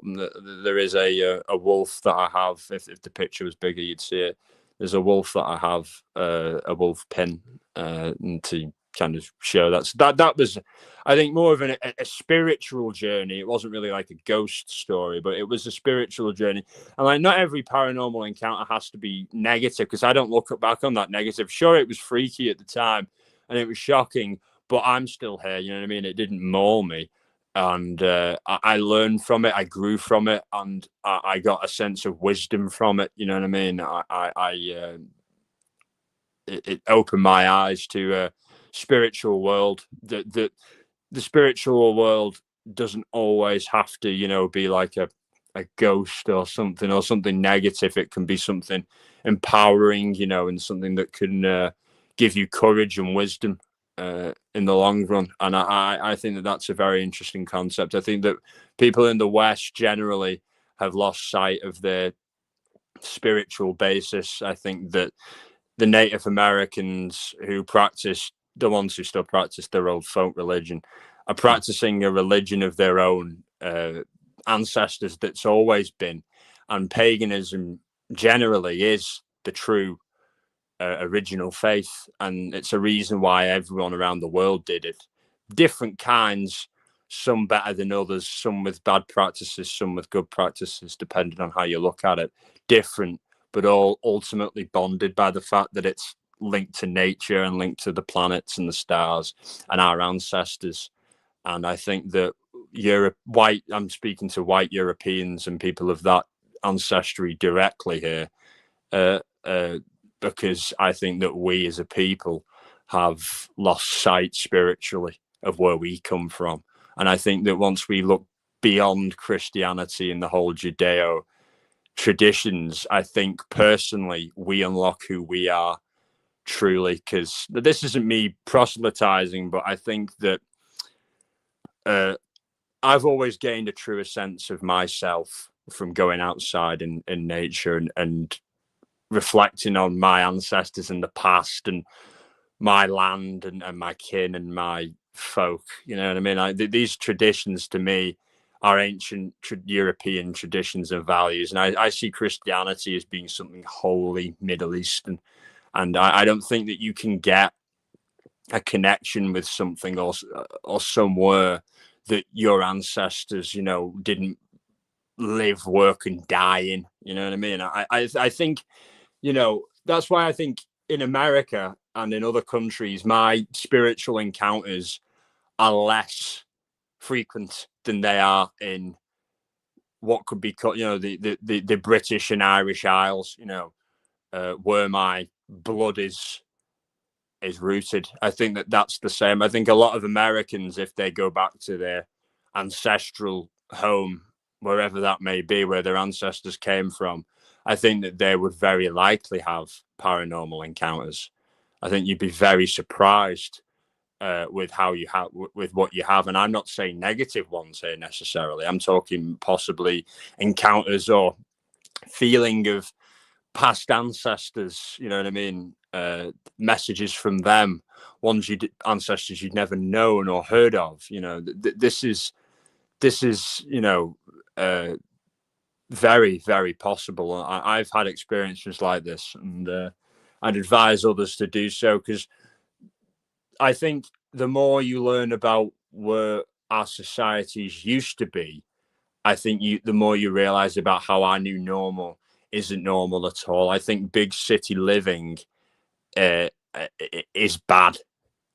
there is a wolf that I have. If the picture was bigger, you'd see it. There's a wolf that I have, a wolf pin, to kind of show that. So that was, I think, more of a spiritual journey. It wasn't really like a ghost story, but it was a spiritual journey. And like, not every paranormal encounter has to be negative, because I don't look back on that negative. Sure, it was freaky at the time and it was shocking, but I'm still here. You know what I mean? It didn't maul me. And I learned from it, I grew from it, and I got a sense of wisdom from it. You know what I mean? It opened my eyes to a spiritual world. The spiritual world doesn't always have to, you know, be like a ghost or something negative. It can be something empowering, you know, and something that can give you courage and wisdom in the long run. And I think that that's a very interesting concept. I think that people in the West generally have lost sight of their spiritual basis. I think that the Native Americans who practice, the ones who still practice their old folk religion, are practicing a religion of their own ancestors that's always been. And paganism generally is the true original faith, and it's a reason why everyone around the world did it. Different kinds, some better than others, some with bad practices, some with good practices, depending on how you look at it. Different, but all ultimately bonded by the fact that it's linked to nature and linked to the planets and the stars and our ancestors. And I think that I'm speaking to white Europeans and people of that ancestry directly here, because I think that we as a people have lost sight spiritually of where we come from. And I think that once we look beyond Christianity and the whole Judeo traditions, I think personally we unlock who we are truly. Because this isn't me proselytizing, but I think that I've always gained a truer sense of myself from going outside in nature and reflecting on my ancestors in the past and my land and my kin and my folk. You know what I mean? These traditions to me are ancient European traditions and values. And I see Christianity as being something wholly Middle Eastern. And I don't think that you can get a connection with something or somewhere that your ancestors, you know, didn't live, work, and die in. You know what I mean? I think, you know, that's why I think in America and in other countries, my spiritual encounters are less frequent than they are in what could be called, you know, the British and Irish Isles, you know, where my blood is rooted. I think that that's the same. I think a lot of Americans, if they go back to their ancestral home, wherever that may be, where their ancestors came from, I think that they would very likely have paranormal encounters. I think you'd be very surprised with how you have, with what you have. And I'm not saying negative ones here necessarily. I'm talking possibly encounters or feeling of past ancestors, you know what I mean? Messages from them, ancestors you'd never known or heard of. You know, this is, you know, very, very possible. I've had experiences like this, and I'd advise others to do so, because I think the more you learn about where our societies used to be, I think the more you realize about how our new normal isn't normal at all. I think big city living is bad.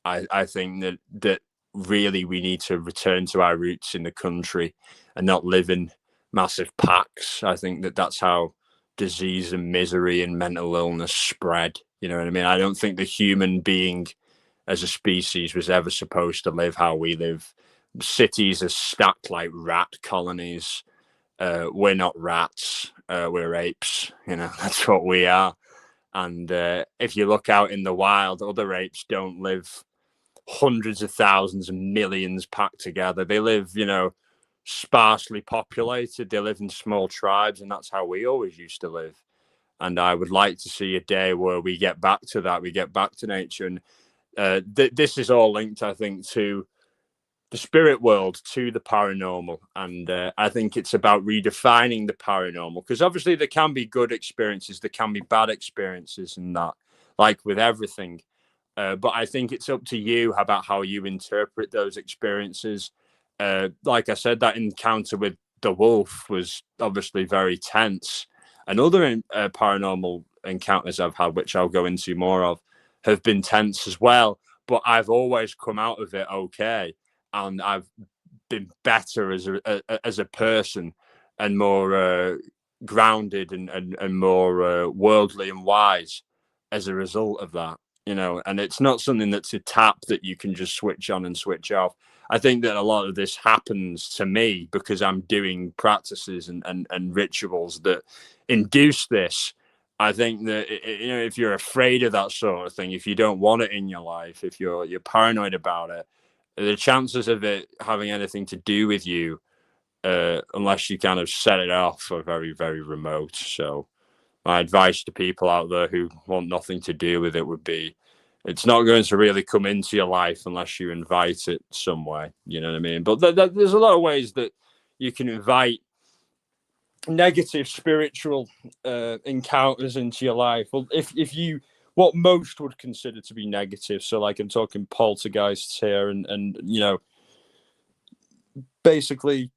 I think that really we need to return to our roots in the country and not live in massive packs. I think that that's how disease and misery and mental illness spread. You know what I mean? I don't think the human being as a species was ever supposed to live how we live. Cities are stacked like rat colonies. We're not rats, we're apes. You know, that's what we are. And if you look out in the wild, other apes don't live hundreds of thousands and millions packed together. They live, you know, sparsely populated. They live in small tribes, and that's how we always used to live. And I would like to see a day where we get back to that. We get back to nature. And this is all linked, I think, to the spirit world, to the paranormal. And I think it's about redefining the paranormal, because obviously there can be good experiences, there can be bad experiences, and that, like with everything. But I think it's up to you about how you interpret those experiences. Like I said, that encounter with the wolf was obviously very tense. And other paranormal encounters I've had, which I'll go into more of, have been tense as well. But I've always come out of it okay. And I've been better as a person, and more grounded and more worldly and wise as a result of that. You know, and it's not something that's a tap that you can just switch on and switch off. I think that a lot of this happens to me because I'm doing practices and rituals that induce this. I think that, you know, if you're afraid of that sort of thing, if you don't want it in your life, if you're paranoid about it, the chances of it having anything to do with you, unless you kind of set it off, are very, very remote. So my advice to people out there who want nothing to do with it would be, it's not going to really come into your life unless you invite it some way. You know what I mean? But there's a lot of ways that you can invite negative spiritual encounters into your life. Well, if you what most would consider to be negative, so like I'm talking poltergeists here, and you know, basically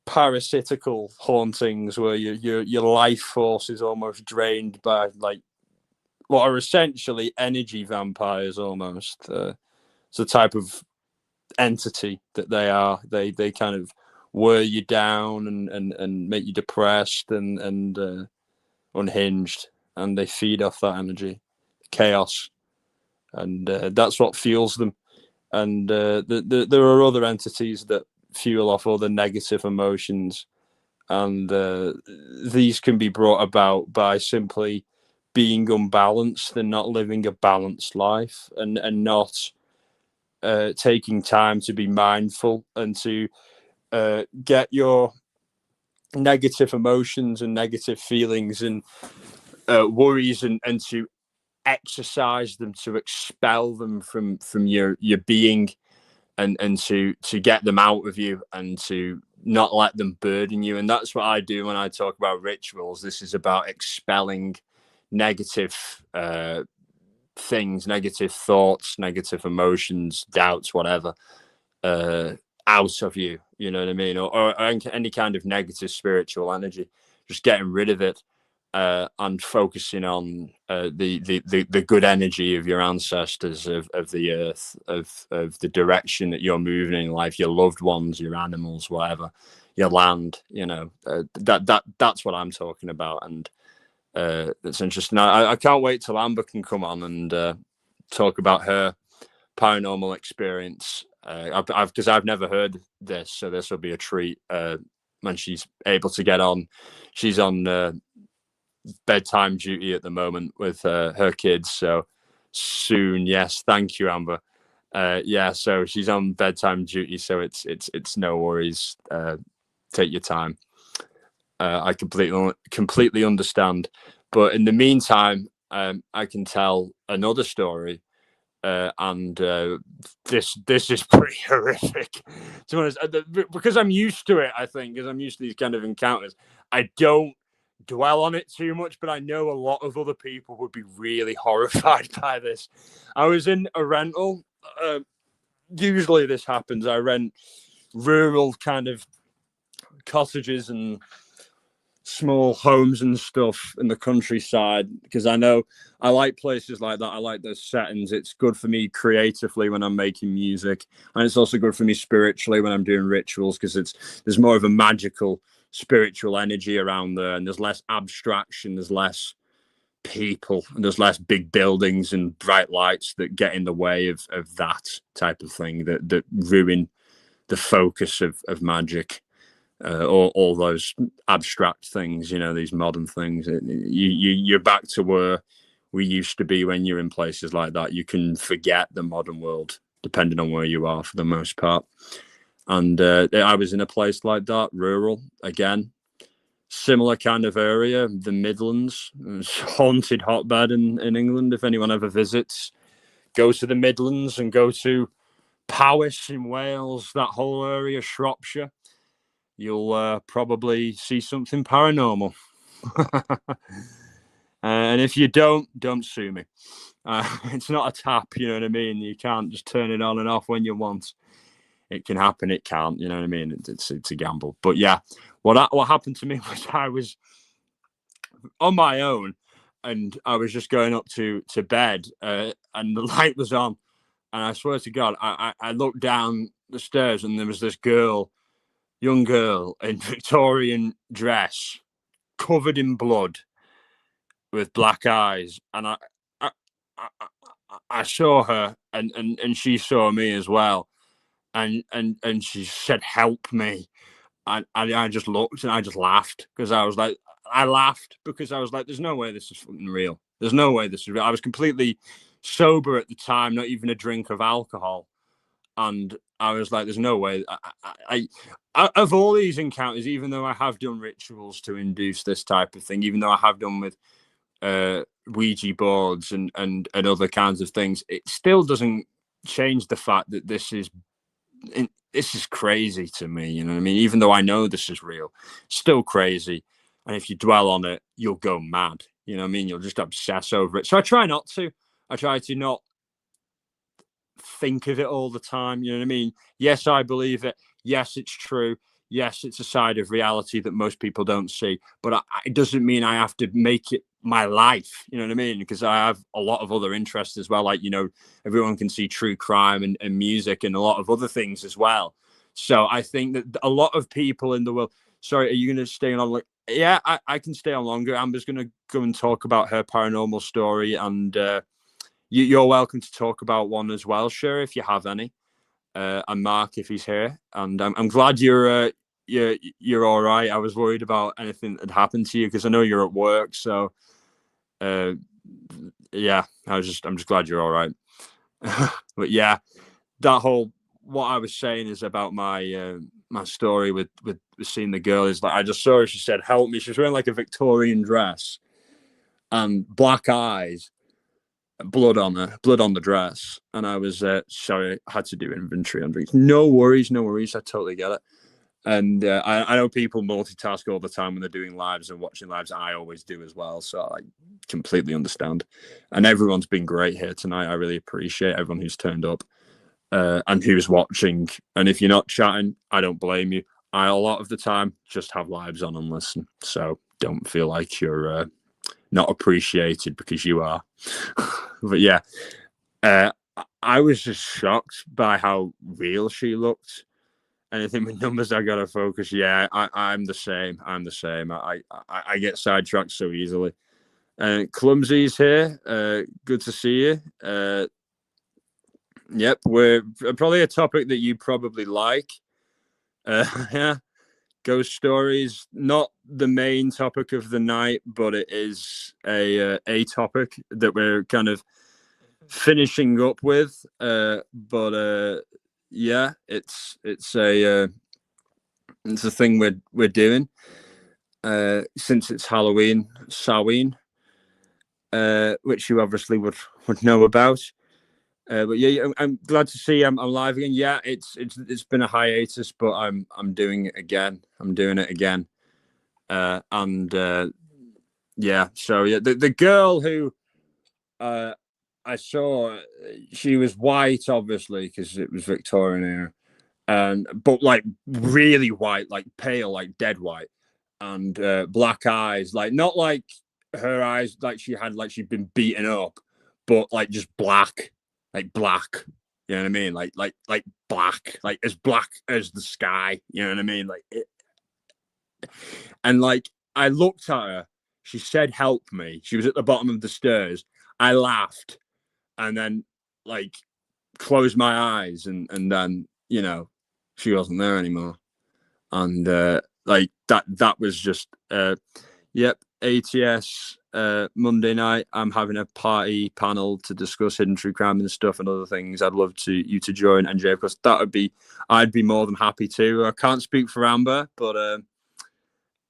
parasitical hauntings where your life force is almost drained by like what are essentially energy vampires almost. It's a type of entity that they are. They kind of wear you down and make you depressed and unhinged, and they feed off that energy, chaos, and that's what fuels them. And there are other entities that fuel off other negative emotions, and these can be brought about by simply being unbalanced and not living a balanced life, and not taking time to be mindful and to get your negative emotions and negative feelings and worries and to exercise them, to expel them from your being, and to get them out of you and to not let them burden you. And that's what I do when I talk about rituals. This is about expelling negative things, negative thoughts, negative emotions, doubts, whatever, out of you. You know what I mean? Or any kind of negative spiritual energy. Just getting rid of it, and focusing on the good energy of your ancestors, of the earth, of the direction that you're moving in life, your loved ones, your animals, whatever, your land. You know, that's what I'm talking about, and it's interesting. I can't wait till Amber can come on and talk about her paranormal experience. Because I've never heard this, so this will be a treat when she's able to get on. She's on bedtime duty at the moment with her kids, so soon. Yes, thank you, Amber. Yeah, so she's on bedtime duty, so it's no worries. Take your time. I completely understand. But in the meantime, I can tell another story, and this is pretty horrific. To be honest, because I'm used to it. I think because I'm used to these kind of encounters, I don't dwell on it too much. But I know a lot of other people would be really horrified by this. I was in a rental. Usually this happens. I rent rural kind of cottages and small homes and stuff in the countryside, because I know I like places like that. I like those settings. It's good for me creatively when I'm making music, and it's also good for me spiritually when I'm doing rituals, because there's more of a magical spiritual energy around there, and there's less abstraction, there's less people, and there's less big buildings and bright lights that get in the way of that type of thing, that ruin the focus of magic. All those abstract things, you know, these modern things. You're back to where we used to be when you're in places like that. You can forget the modern world, depending on where you are, for the most part. And I was in a place like that, rural, again, similar kind of area, the Midlands. It's a haunted hotbed in England. If anyone ever visits, go to the Midlands and go to Powys in Wales, that whole area, Shropshire. You'll probably see something paranormal. And if you don't sue me. It's not a tap, you know what I mean? You can't just turn it on and off when you want. It can happen, it can't, you know what I mean? It's a gamble. But yeah, what happened to me was I was on my own, and I was just going up to bed, and the light was on. And I swear to God, I looked down the stairs, and there was this young girl in Victorian dress, covered in blood, with black eyes, and I saw her, and she saw me as well, and she said, "Help me," and I just looked and I just laughed, because I was like, "There's no way this is fucking real. There's no way this is real." I was completely sober at the time, not even a drink of alcohol. And I was like, "There's no way." Of all these encounters, even though I have done rituals to induce this type of thing, even though I have done with Ouija boards and other kinds of things, it still doesn't change the fact that this is crazy to me. You know what I mean? Even though I know this is real, still crazy. and if you dwell on it, you'll go mad. You know what I mean? You'll just obsess over it. So I try not to. I try to not think of it all the time. You know what I mean? Yes, I believe it. Yes, it's true. Yes, it's a side of reality that most people don't see. But it doesn't mean I have to make it my life. You know what I mean? Because I have a lot of other interests as well. Like, everyone can see true crime and music and a lot of other things as well. So I think that a lot of people in the world. Sorry, are you going to stay on? Yeah, I can stay on longer. Amber's going to go and talk about her paranormal story, and you're welcome to talk about one as well, sure, if you have any. And Mark, if he's here. And I'm glad you're all right. I was worried about anything that had happened to you because I know you're at work. So yeah, I'm just glad you're all right. But yeah, that whole what I was saying is about my my story with seeing the girl is like I just saw her. She said, "Help me." She was wearing like a Victorian dress and black eyes, blood on the dress, and I was sorry, I had to do inventory on drinks. No worries, I totally get it. And I know people multitask all the time when they're doing lives and watching lives. I always do as well, so I completely understand. And everyone's been great here tonight. I really appreciate everyone who's turned up and who's watching. And if you're not chatting, I don't blame you. I a lot of the time just have lives on and listen, so don't feel like you're not appreciated because you are. But yeah, I was just shocked by how real she looked. Anything with numbers, I gotta focus. Yeah, I'm the same. I get sidetracked so easily. Clumsy's here. Good to see you. Yep, we're probably a topic that you probably like. Yeah, ghost stories. Not the main topic of the night, but it is a topic that we're kind of finishing up with. But yeah, it's a thing we're doing since it's Halloween, Samhain, which you obviously would know about. But yeah, I'm glad to see I'm live again. Yeah, it's been a hiatus, but I'm doing it again. I'm doing it again, and yeah. So yeah, the girl who I saw, she was white, obviously, because it was Victorian era, and but like really white, like pale, like dead white, and black eyes, like not like her eyes, like she'd been beaten up, but like just black, like black. You know what I mean? Like black, like as black as the sky. You know what I mean? Like it, and like I looked at her. She said, "Help me." She was at the bottom of the stairs. I laughed, and then like closed my eyes, and then she wasn't there anymore, and like that was just yep. ATS Monday night. I'm having a party panel to discuss hidden true crime and stuff and other things. I'd love you to join, and Jay, of course, I'd be more than happy to. I can't speak for Amber, but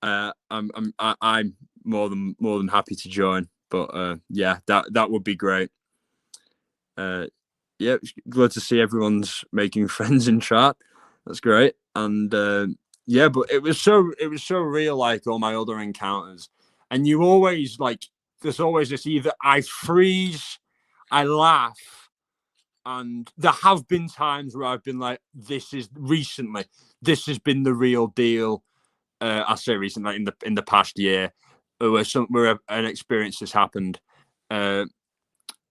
I'm more than happy to join. But yeah, that would be great. Yeah, glad to see everyone's making friends in chat. That's great. And yeah, but it was so real, like all my other encounters. And you always there's always this, either I freeze, I laugh, and there have been times where I've been like, this has been the real deal. I say recently, in the past year, where an experience has happened. And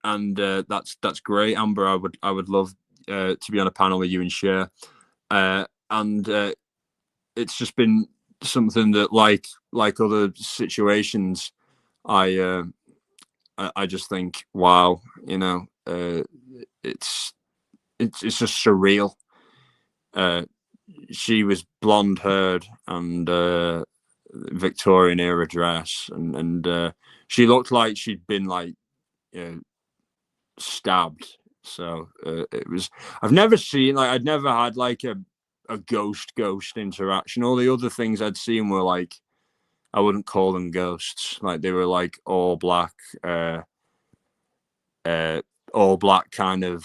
that's great, Amber. I would love to be on a panel with you and share. And it's just been something that, like other situations, I just think, wow, it's just surreal. She was blonde haired and Victorian era dress, and she looked like she'd been stabbed. So it was. I've never seen I'd never had like a ghost interaction. All the other things I'd seen were like, I wouldn't call them ghosts. Like they were like all black kind of.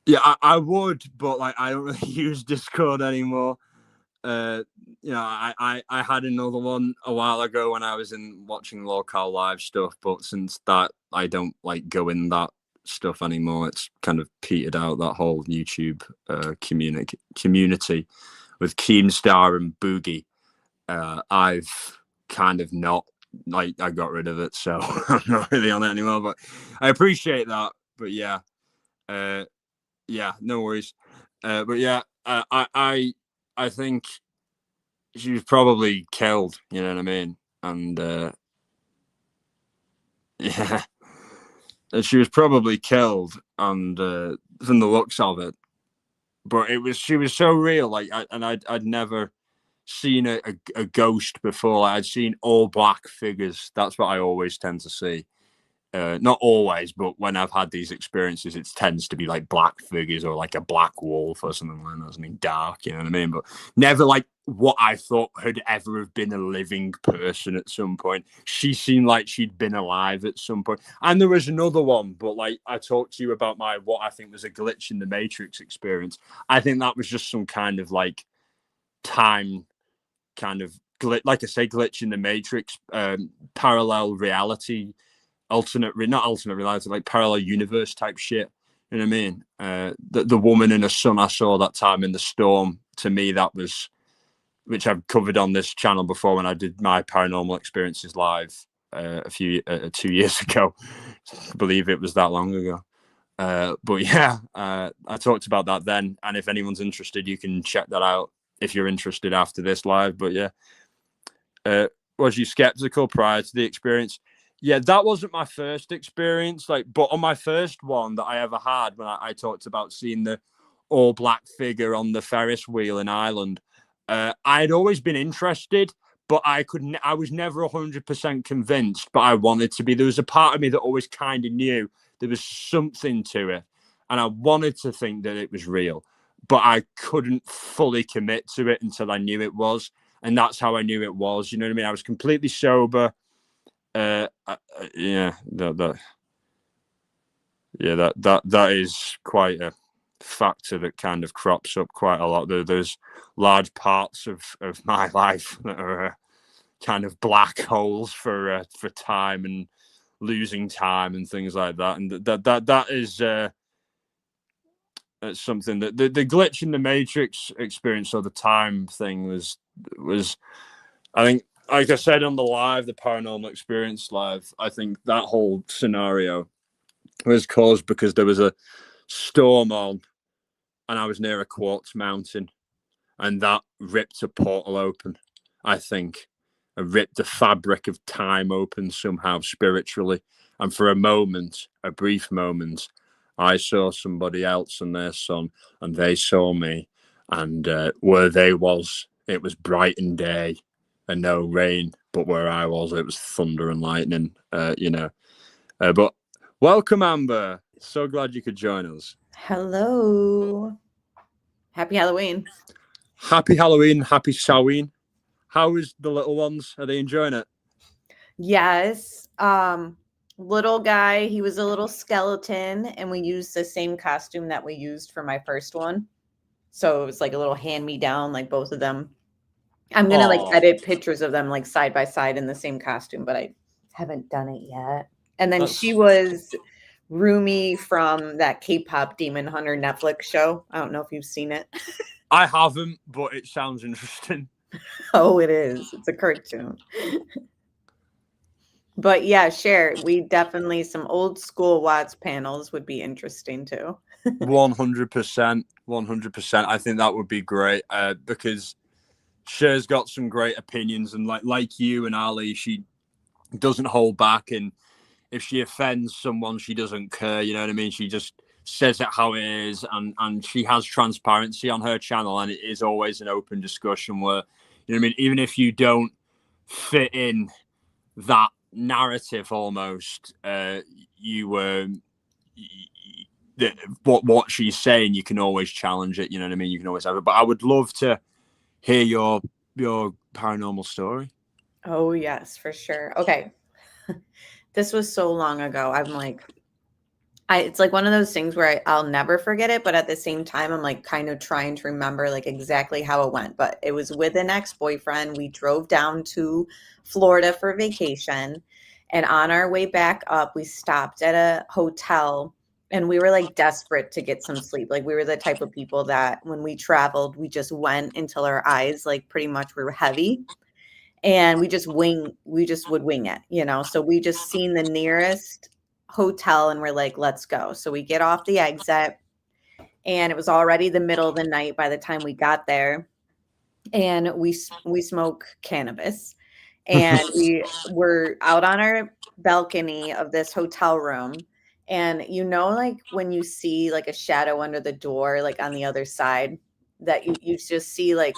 Yeah, I would, but like I don't really use Discord anymore. I had another one a while ago when I was watching local live stuff, but since that, I don't like go in that stuff anymore. It's kind of petered out, that whole YouTube community with Keemstar and Boogie. I've kind of not, like, I got rid of it, so I'm not really on it anymore, but I appreciate that. But yeah, no worries. But yeah, I think she was probably killed, you know what I mean? And yeah, she was probably killed, and from the looks of it. But she was so real, like, I'd never seen a ghost before. Like, I'd seen all black figures. That's what I always tend to see. Not always, but when I've had these experiences, it tends to be like black figures or like a black wolf or something like that, something dark, you know what I mean? But never like what I thought had ever have been a living person at some point. She seemed like she'd been alive at some point. And there was another one, but like I talked to you about what I think was a glitch in the Matrix experience. I think that was just some kind of like time kind of glitch, like I say, glitch in the Matrix, parallel reality, not alternate reality, like parallel universe type shit. You know what I mean? The woman and her son I saw that time in the storm, to me, that was, which I've covered on this channel before when I did my paranormal experiences live 2 years ago. I believe it was that long ago. But yeah, I talked about that then. And if anyone's interested, you can check that out if you're interested after this live. But yeah, was you skeptical prior to the experience? Yeah, that wasn't my first experience. Like, but on my first one that I ever had, when I talked about seeing the all black figure on the Ferris wheel in Ireland, I had always been interested, but I was never 100% convinced. But I wanted to be. There was a part of me that always kind of knew there was something to it, and I wanted to think that it was real, but I couldn't fully commit to it until I knew it was. And that's how I knew it was. You know what I mean? I was completely sober. That is quite a factor that kind of crops up quite a lot. There's large parts of my life that are kind of black holes for time and losing time and things like that. And that is something that the glitch in the Matrix experience, or the time thing, was I think, like I said on the paranormal experience live, I think that whole scenario was caused because there was a storm on and I was near a quartz mountain, and that ripped a portal open. I think it ripped the fabric of time open somehow spiritually. And for a brief moment, I saw somebody else and their son, and they saw me. And where they was, it was bright and day and no rain. But where I was, it was thunder and lightning, But welcome, Amber. So glad you could join us. Hello. Happy Halloween. Happy Halloween. Happy Samhain. How is the little ones? Are they enjoying it? Yes. Little guy, he was a little skeleton, and we used the same costume that we used for my first one. So it was like a little hand-me-down, like both of them. I'm gonna like edit pictures of them like side by side in the same costume, but I haven't done it yet. And then she was Rumi from that K-pop Demon Hunter Netflix show. I don't know if you've seen it. I haven't, but it sounds interesting. Oh, it is. It's a cartoon. But yeah, share. We definitely, some old school Watts panels would be interesting too. 100%. 100%. I think that would be great because Cher's got some great opinions, and like you and Ali, she doesn't hold back, and if she offends someone, she doesn't care. You know what I mean? She just says it how it is, and she has transparency on her channel, and it is always an open discussion where, you know what I mean, even if you don't fit in that narrative almost, what she's saying, you can always challenge it. You know what I mean? You can always have it. But I would love to hear your paranormal story. Oh yes, for sure. Okay. This was so long ago. I'm like It's like one of those things where I'll never forget it, but at the same time, I'm like kind of trying to remember like exactly how it went. But it was with an ex-boyfriend. We drove down to Florida for vacation, and on our way back up, we stopped at a hotel, and we were like desperate to get some sleep. Like we were the type of people that when we traveled, we just went until our eyes like pretty much were heavy, and we just would wing it, you know. So we just seen the nearest hotel and we're like, let's go. So we get off the exit, and it was already the middle of the night by the time we got there, and we smoke cannabis, and we were out on our balcony of this hotel room. And you know, like when you see like a shadow under the door, like on the other side, that you just see like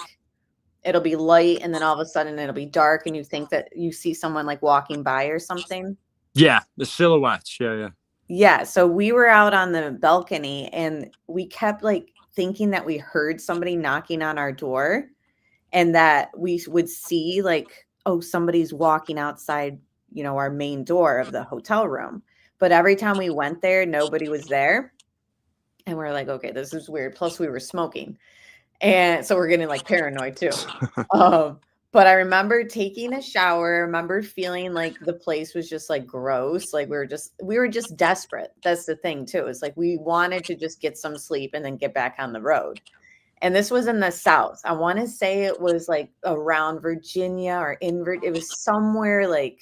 it'll be light and then all of a sudden it'll be dark and you think that you see someone like walking by or something. Yeah, the silhouettes. Yeah. Yeah, so we were out on the balcony and we kept like thinking that we heard somebody knocking on our door and that we would see like, oh, somebody's walking outside, you know, our main door of the hotel room. But every time we went there, nobody was there. And we're like, okay, this is weird. Plus we were smoking. And so we're getting like paranoid too. But I remember taking a shower. I remember feeling like the place was just like gross. Like we were just desperate. That's the thing too. It's like we wanted to just get some sleep and then get back on the road. And this was in the South. I want to say it was like around Virginia or it was somewhere like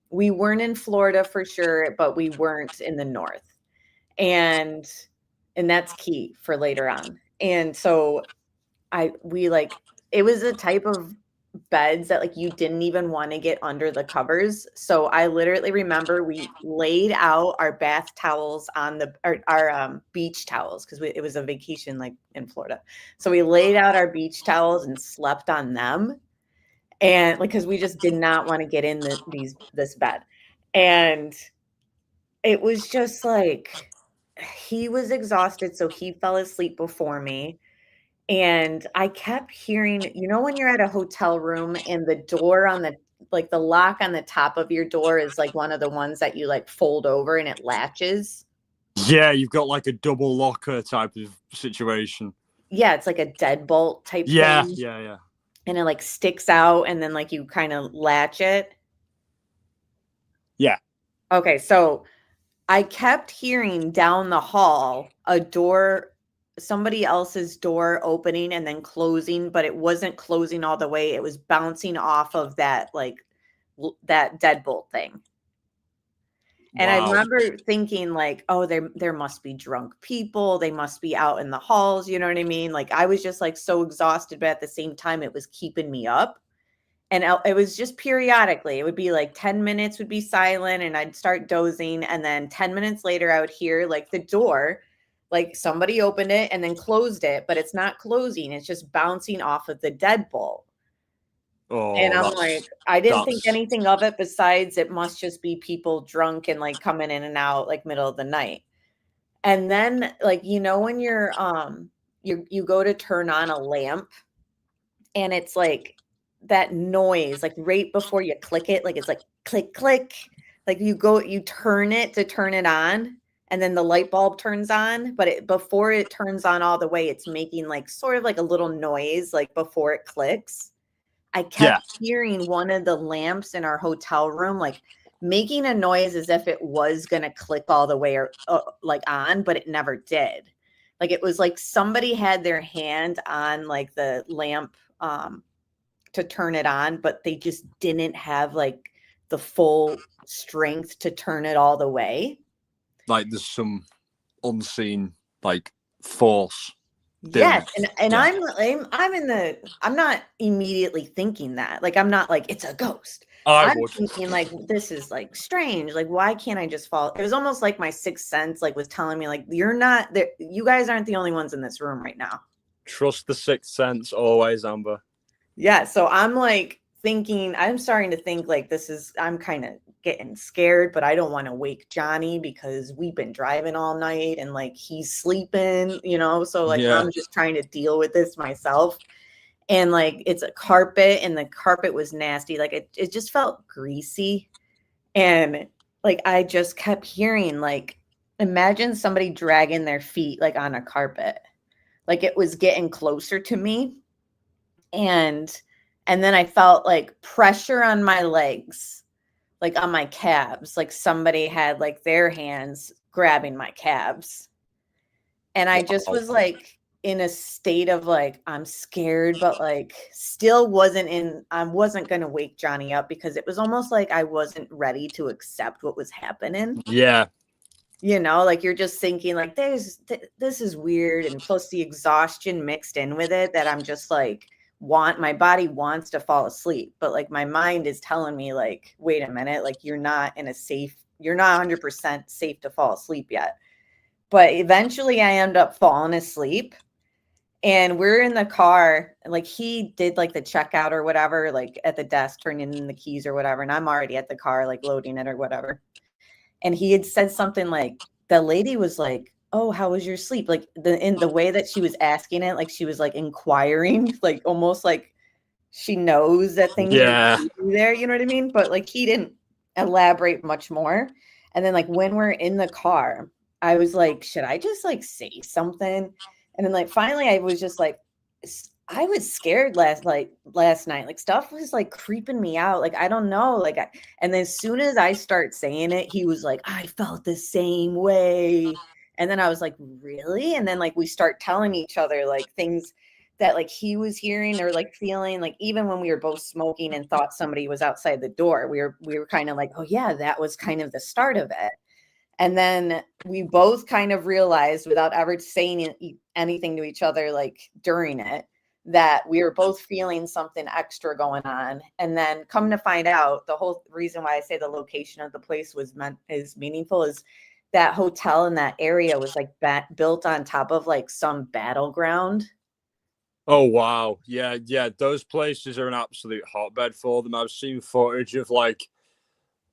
we weren't in Florida for sure, but we weren't in the North. And that's key for later on. And so we like it was a type of beds that like you didn't even want to get under the covers. So I literally remember we laid out our bath towels on our beach towels because it was a vacation like in Florida. So we laid out our beach towels and slept on them, and like because we just did not want to get in this bed. And it was just like he was exhausted, so he fell asleep before me. And I kept hearing, you know, when you're at a hotel room and the door on the lock on the top of your door is like one of the ones that you like fold over and it latches. Yeah, you've got like a double locker type of situation. Yeah, it's like a deadbolt type Yeah. thing. And it like sticks out and then like you kind of latch it. Yeah. Okay, so I kept hearing down the hall somebody else's door opening and then closing, but it wasn't closing all the way. It was bouncing off of that, like that deadbolt thing. And I remember thinking like, oh, there must be drunk people. They must be out in the halls. You know what I mean? Like I was just like so exhausted, but at the same time, it was keeping me up. And it was just periodically, it would be like 10 minutes would be silent and I'd start dozing. And then 10 minutes later, I would hear like the door, like somebody opened it and then closed it, but it's not closing. It's just bouncing off of the deadbolt. Oh, and I'm like, I didn't think anything of it besides it must just be people drunk and like coming in and out like middle of the night. And then like, you know, when you're you go to turn on a lamp and it's like that noise, like right before you click it, like it's like click, click, like you turn it to turn it on and then the light bulb turns on, but before it turns on all the way, it's making like sort of like a little noise, like before it clicks. I kept hearing one of the lamps in our hotel room, like making a noise as if it was going to click all the way or like on, but it never did. Like it was like somebody had their hand on like the lamp to turn it on, but they just didn't have like the full strength to turn it all the way. Like there's some unseen like force. Yes, and I'm not immediately thinking that. Like I'm not like it's a ghost. I'm thinking like this is like strange. Like why can't I just fall? It was almost like my sixth sense like was telling me like you're not there. You guys aren't the only ones in this room right now. Trust the sixth sense always, Amber. Yeah, so I'm like thinking, I'm starting to think like I'm kind of getting scared, but I don't want to wake Johnny because we've been driving all night and like he's sleeping, you know, so like I'm just trying to deal with this myself. And like it's a carpet and the carpet was nasty, like it just felt greasy. And like I just kept hearing like imagine somebody dragging their feet like on a carpet. Like it was getting closer to me. And then I felt like pressure on my legs, like on my calves, like somebody had like their hands grabbing my calves. And I just was like in a state of like, I'm scared, but like still I wasn't going to wake Johnny up because it was almost like I wasn't ready to accept what was happening. Yeah. You know, like you're just thinking like this is weird. And plus the exhaustion mixed in with it that I'm just like, my body wants to fall asleep, but like my mind is telling me like, wait a minute, like you're not 100% safe to fall asleep yet. But eventually I end up falling asleep and we're in the car. Like he did like the checkout or whatever, like at the desk, turning in the keys or whatever. And I'm already at the car, like loading it or whatever. And he had said something like, the lady was like, oh, how was your sleep? Like in the way that she was asking it, like she was like inquiring, like almost like she knows that things are there, you know what I mean? But like he didn't elaborate much more. And then like when we're in the car, I was like, should I just like say something? And then like finally I was just like, I was scared last night. Like stuff was like creeping me out. Like I don't know. And then as soon as I start saying it, he was like, I felt the same way. And then I was like, really? And then like we start telling each other like things that like he was hearing or like feeling, like even when we were both smoking and thought somebody was outside the door, we were kind of like, oh yeah, that was kind of the start of it. And then we both kind of realized without ever saying anything to each other, like during it, that we were both feeling something extra going on. And then come to find out, the whole reason why I say the location of the place is meaningful is that hotel in that area was like built on top of like some battleground. Oh wow, yeah. Those places are an absolute hotbed for them. I've seen footage of like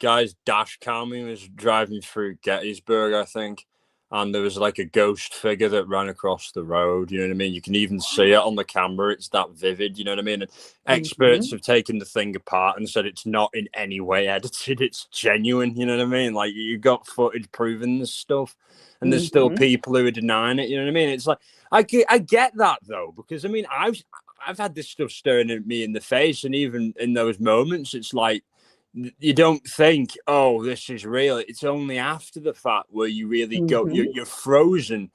guys dash camming was driving through Gettysburg, I think, and there was like a ghost figure that ran across the road. You know what I mean? You can even see it on the camera. It's that vivid. You know what I mean? And experts have taken the thing apart and said it's not in any way edited. It's genuine. You know what I mean? Like you got footage proving this stuff, and there's still people who are denying it. You know what I mean? It's like I get that though, because I mean I've had this stuff staring at me in the face, and even in those moments, it's like you don't think, oh, this is real. It's only after the fact where you really go, you're frozen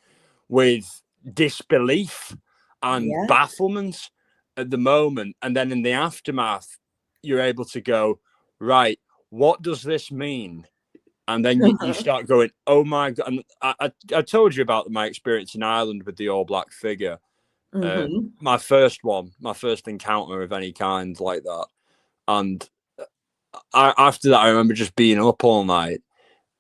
with disbelief and bafflement at the moment. And then in the aftermath, you're able to go, right, what does this mean? And then you start going, oh my God. And I told you about my experience in Ireland with the all black figure. My first encounter of any kind like that. And after that, I remember just being up all night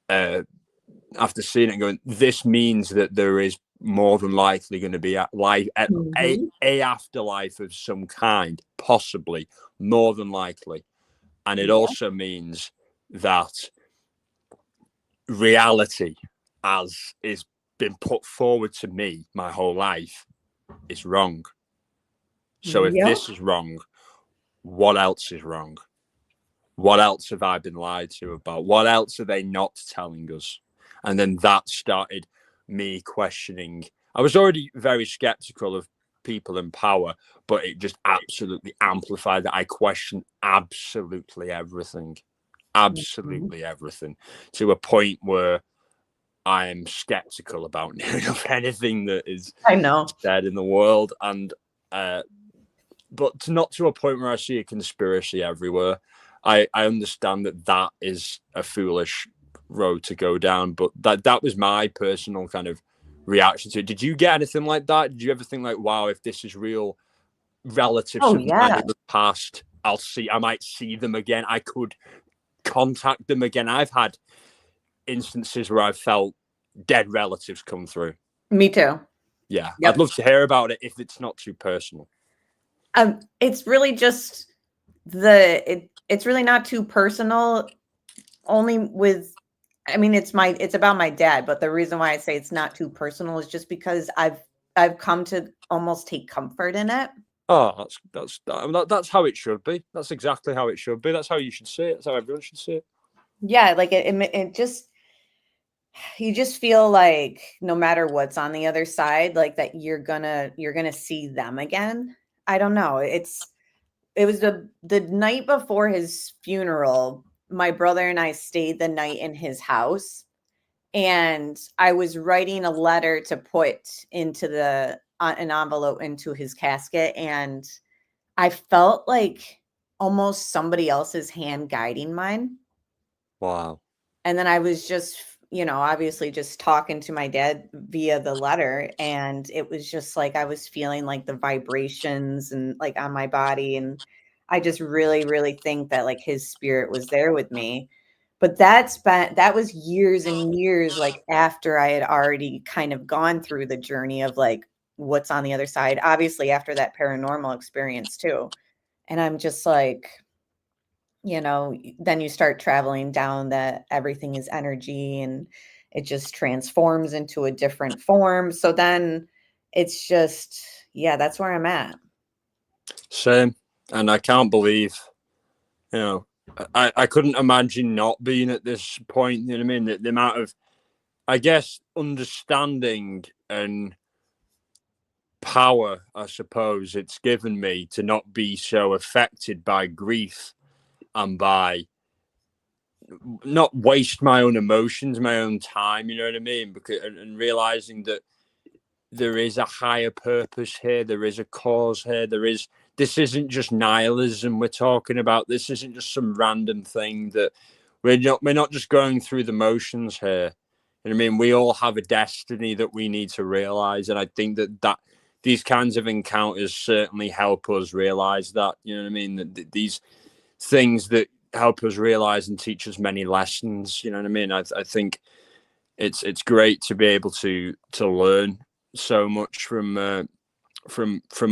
after seeing it and going, this means that there is more than likely going to be a afterlife of some kind, possibly, more than likely. And it also means that reality, as is been put forward to me my whole life, is wrong. So if this is wrong, what else is wrong? What else have I been lied to about? What else are they not telling us? And then that started me questioning. I was already very skeptical of people in power, but it just absolutely amplified that. I questioned absolutely everything, to a point where I am skeptical about anything that is said in the world. And but not to a point where I see a conspiracy everywhere. I understand that is a foolish road to go down, but that was my personal kind of reaction to it. Did you get anything like that? Did you ever think like, wow, if this is real, relatives of mine in the past, I might see them again. I could contact them again. I've had instances where I've felt dead relatives come through. Me too. Yeah. I'd love to hear about it if it's not too personal. It's really just it's really not too personal, only with, I mean, it's about my dad, but the reason why I say it's not too personal is just because I've come to almost take comfort in it. Oh, that's how it should be. That's exactly how it should be. That's how you should see it. That's how everyone should see it. Yeah, like it just, you just feel like no matter what's on the other side, like that you're gonna see them again. I don't know. It was the night before his funeral. My brother and I stayed the night in his house, and I was writing a letter to put into an envelope into his casket, and I felt like almost somebody else's hand guiding mine. Wow. And then I was just, obviously just talking to my dad via the letter. And it was just like I was feeling like the vibrations and like on my body. And I just really, really think that like his spirit was there with me. But that was years and years like after I had already kind of gone through the journey of like what's on the other side, obviously after that paranormal experience too. And I'm just like, then you start traveling down that everything is energy and it just transforms into a different form. So then it's just, yeah, that's where I'm at. Same. And I can't believe, you know, I couldn't imagine not being at this point. You know what I mean? The amount of, I guess, understanding and power, I suppose, it's given me to not be so affected by grief and by not waste my own emotions, my own time. You know what I mean? Because and realizing that there is a higher purpose here, there is a cause here, this isn't just nihilism we're talking about. This isn't just some random thing that we're not just going through the motions here. You know what I mean? We all have a destiny that we need to realize. And I think that these kinds of encounters certainly help us realize that. You know what I mean? That these things that help us realize and teach us many lessons. You know what I mean? I think it's great to be able to learn so much from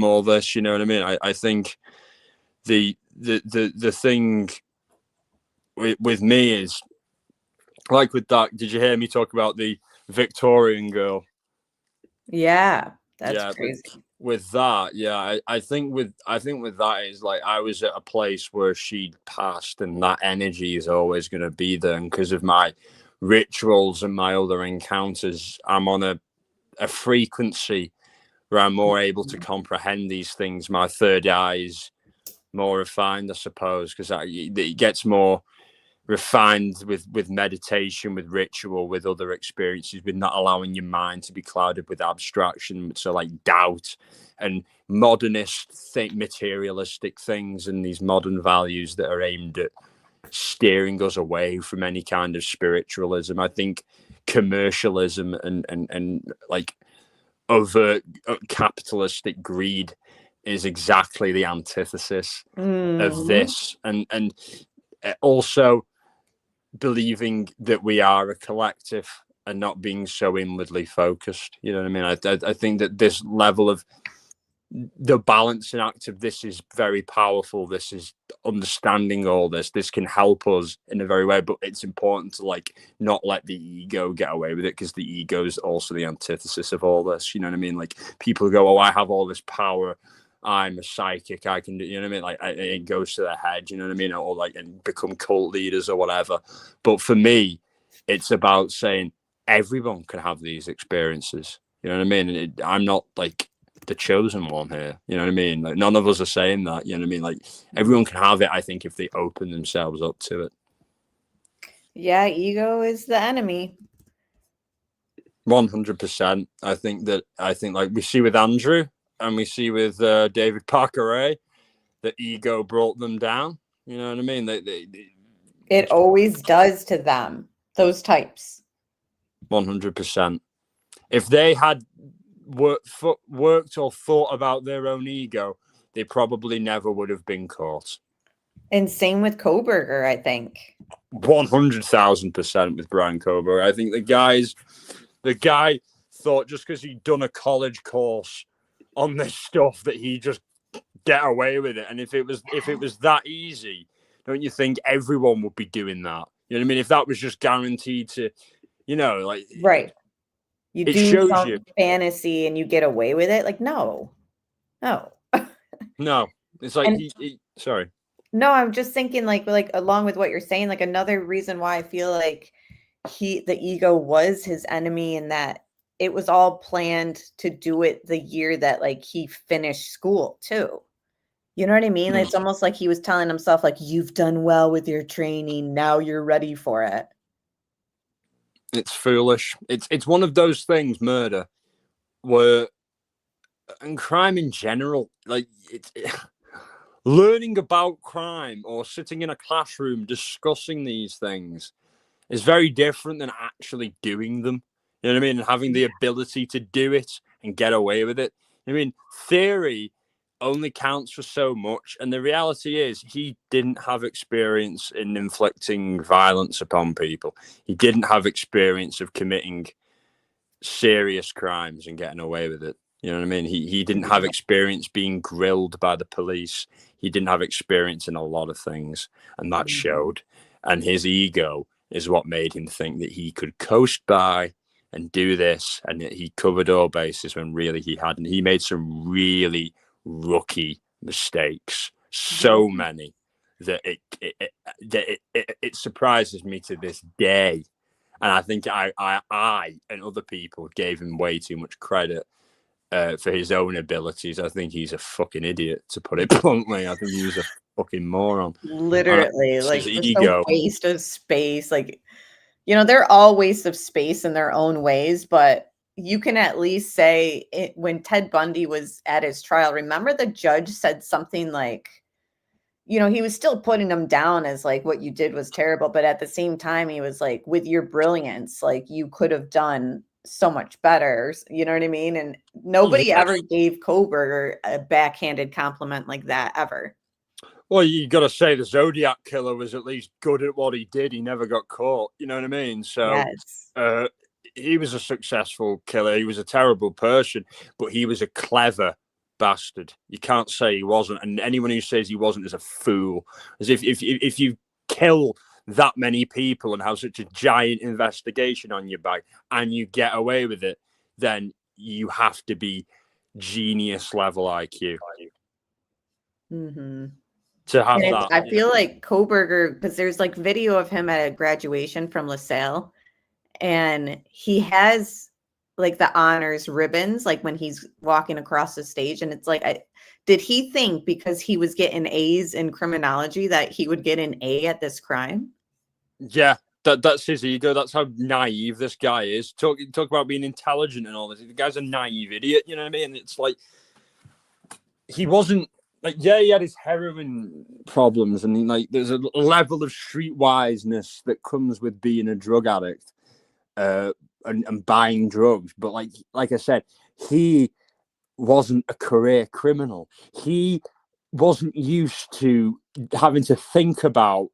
all this. You know what I mean? I think the thing with me is like with that. Did you hear me talk about the Victorian girl? Yeah, that's Yeah, crazy. with that, yeah, I think with that is like I was at a place where she'd passed, and that energy is always going to be there. And because of my rituals and my other encounters, I'm on a frequency where I'm more able to comprehend these things. My third eye is more refined, I suppose, because it gets more refined with meditation, with ritual, with other experiences, with not allowing your mind to be clouded with abstraction, so like doubt and modernist materialistic things, and these modern values that are aimed at steering us away from any kind of spiritualism. I think commercialism and like overt capitalistic greed is exactly the antithesis of this, and also believing that we are a collective and not being so inwardly focused. You know what I mean? I think that this level of the balancing act of this is very powerful. This is understanding all this can help us in a very way, but it's important to like not let the ego get away with it, because the ego is also the antithesis of all this. You know what I mean? Like people go, oh, I have all this power, I'm a psychic, I can do, you know what I mean? Like it goes to their head, you know what I mean? Or like, and become cult leaders or whatever. But for me, it's about saying everyone can have these experiences. You know what I mean? And I'm not like the chosen one here. You know what I mean? Like none of us are saying that. You know what I mean? Like everyone can have it, I think, if they open themselves up to it. Yeah, ego is the enemy. 100%. I think like we see with Andrew and we see with David Parker, the ego brought them down. You know what I mean? It always does to them, those types. 100%. If they had worked or thought about their own ego, they probably never would have been caught. And same with Koberger, I think. 100,000% with Brian Kober. I think the guy thought just because he'd done a college course on this stuff that he just get away with it. And if it was that easy, don't you think everyone would be doing that? You know what I mean? If that was just guaranteed to, like right. You it do shows some you fantasy and you get away with it. Like, no. No, it's like sorry. No, I'm just thinking like along with what you're saying, like another reason why I feel like the ego was his enemy, and that it was all planned to do it the year that like he finished school too. You know what I mean? Mm. It's almost like he was telling himself, like, you've done well with your training. Now you're ready for it. It's foolish. It's one of those things, murder, where, and crime in general, like learning about crime or sitting in a classroom discussing these things is very different than actually doing them. You know what I mean? And having the ability to do it and get away with it. I mean, theory only counts for so much. And the reality is, he didn't have experience in inflicting violence upon people. He didn't have experience of committing serious crimes and getting away with it. You know what I mean? He didn't have experience being grilled by the police. He didn't have experience in a lot of things, and that showed. And his ego is what made him think that he could coast by and do this, and that he covered all bases when really he hadn't. He made some really rookie mistakes, so many that it surprises me to this day. And I think I and other people gave him way too much credit for his own abilities. I think he's a fucking idiot, to put it bluntly. I think he was a fucking moron. Literally, like his just ego. a waste of space. Like, you know, they're all wastes of space in their own ways, but you can at least say it, when Ted Bundy was at his trial, remember the judge said something like, you know, he was still putting them down as like what you did was terrible, but at the same time he was like, with your brilliance, like you could have done so much better. You know what I mean? And nobody ever gave Koberger a backhanded compliment like that ever. Well, you got to say the Zodiac killer was at least good at what he did. He never got caught. You know what I mean? So Yes. He was a successful killer. He was a terrible person, but he was a clever bastard. You can't say he wasn't. And anyone who says he wasn't is a fool. As if you kill that many people and have such a giant investigation on your back and you get away with it, then you have to be genius level IQ. Mm-hmm. To have that. I feel like Koberger, because there's like video of him at a graduation from LaSalle, and he has like the honors ribbons, like when he's walking across the stage, and it's like, did he think because he was getting A's in criminology that he would get an A at this crime? Yeah, that's his ego. That's how naive this guy is. Talk about being intelligent and all this. The guy's a naive idiot. You know what I mean? It's like he wasn't. Like, yeah, he had his heroin problems, and like there's a level of streetwiseness that comes with being a drug addict and buying drugs. But like I said, he wasn't a career criminal. He wasn't used to having to think about,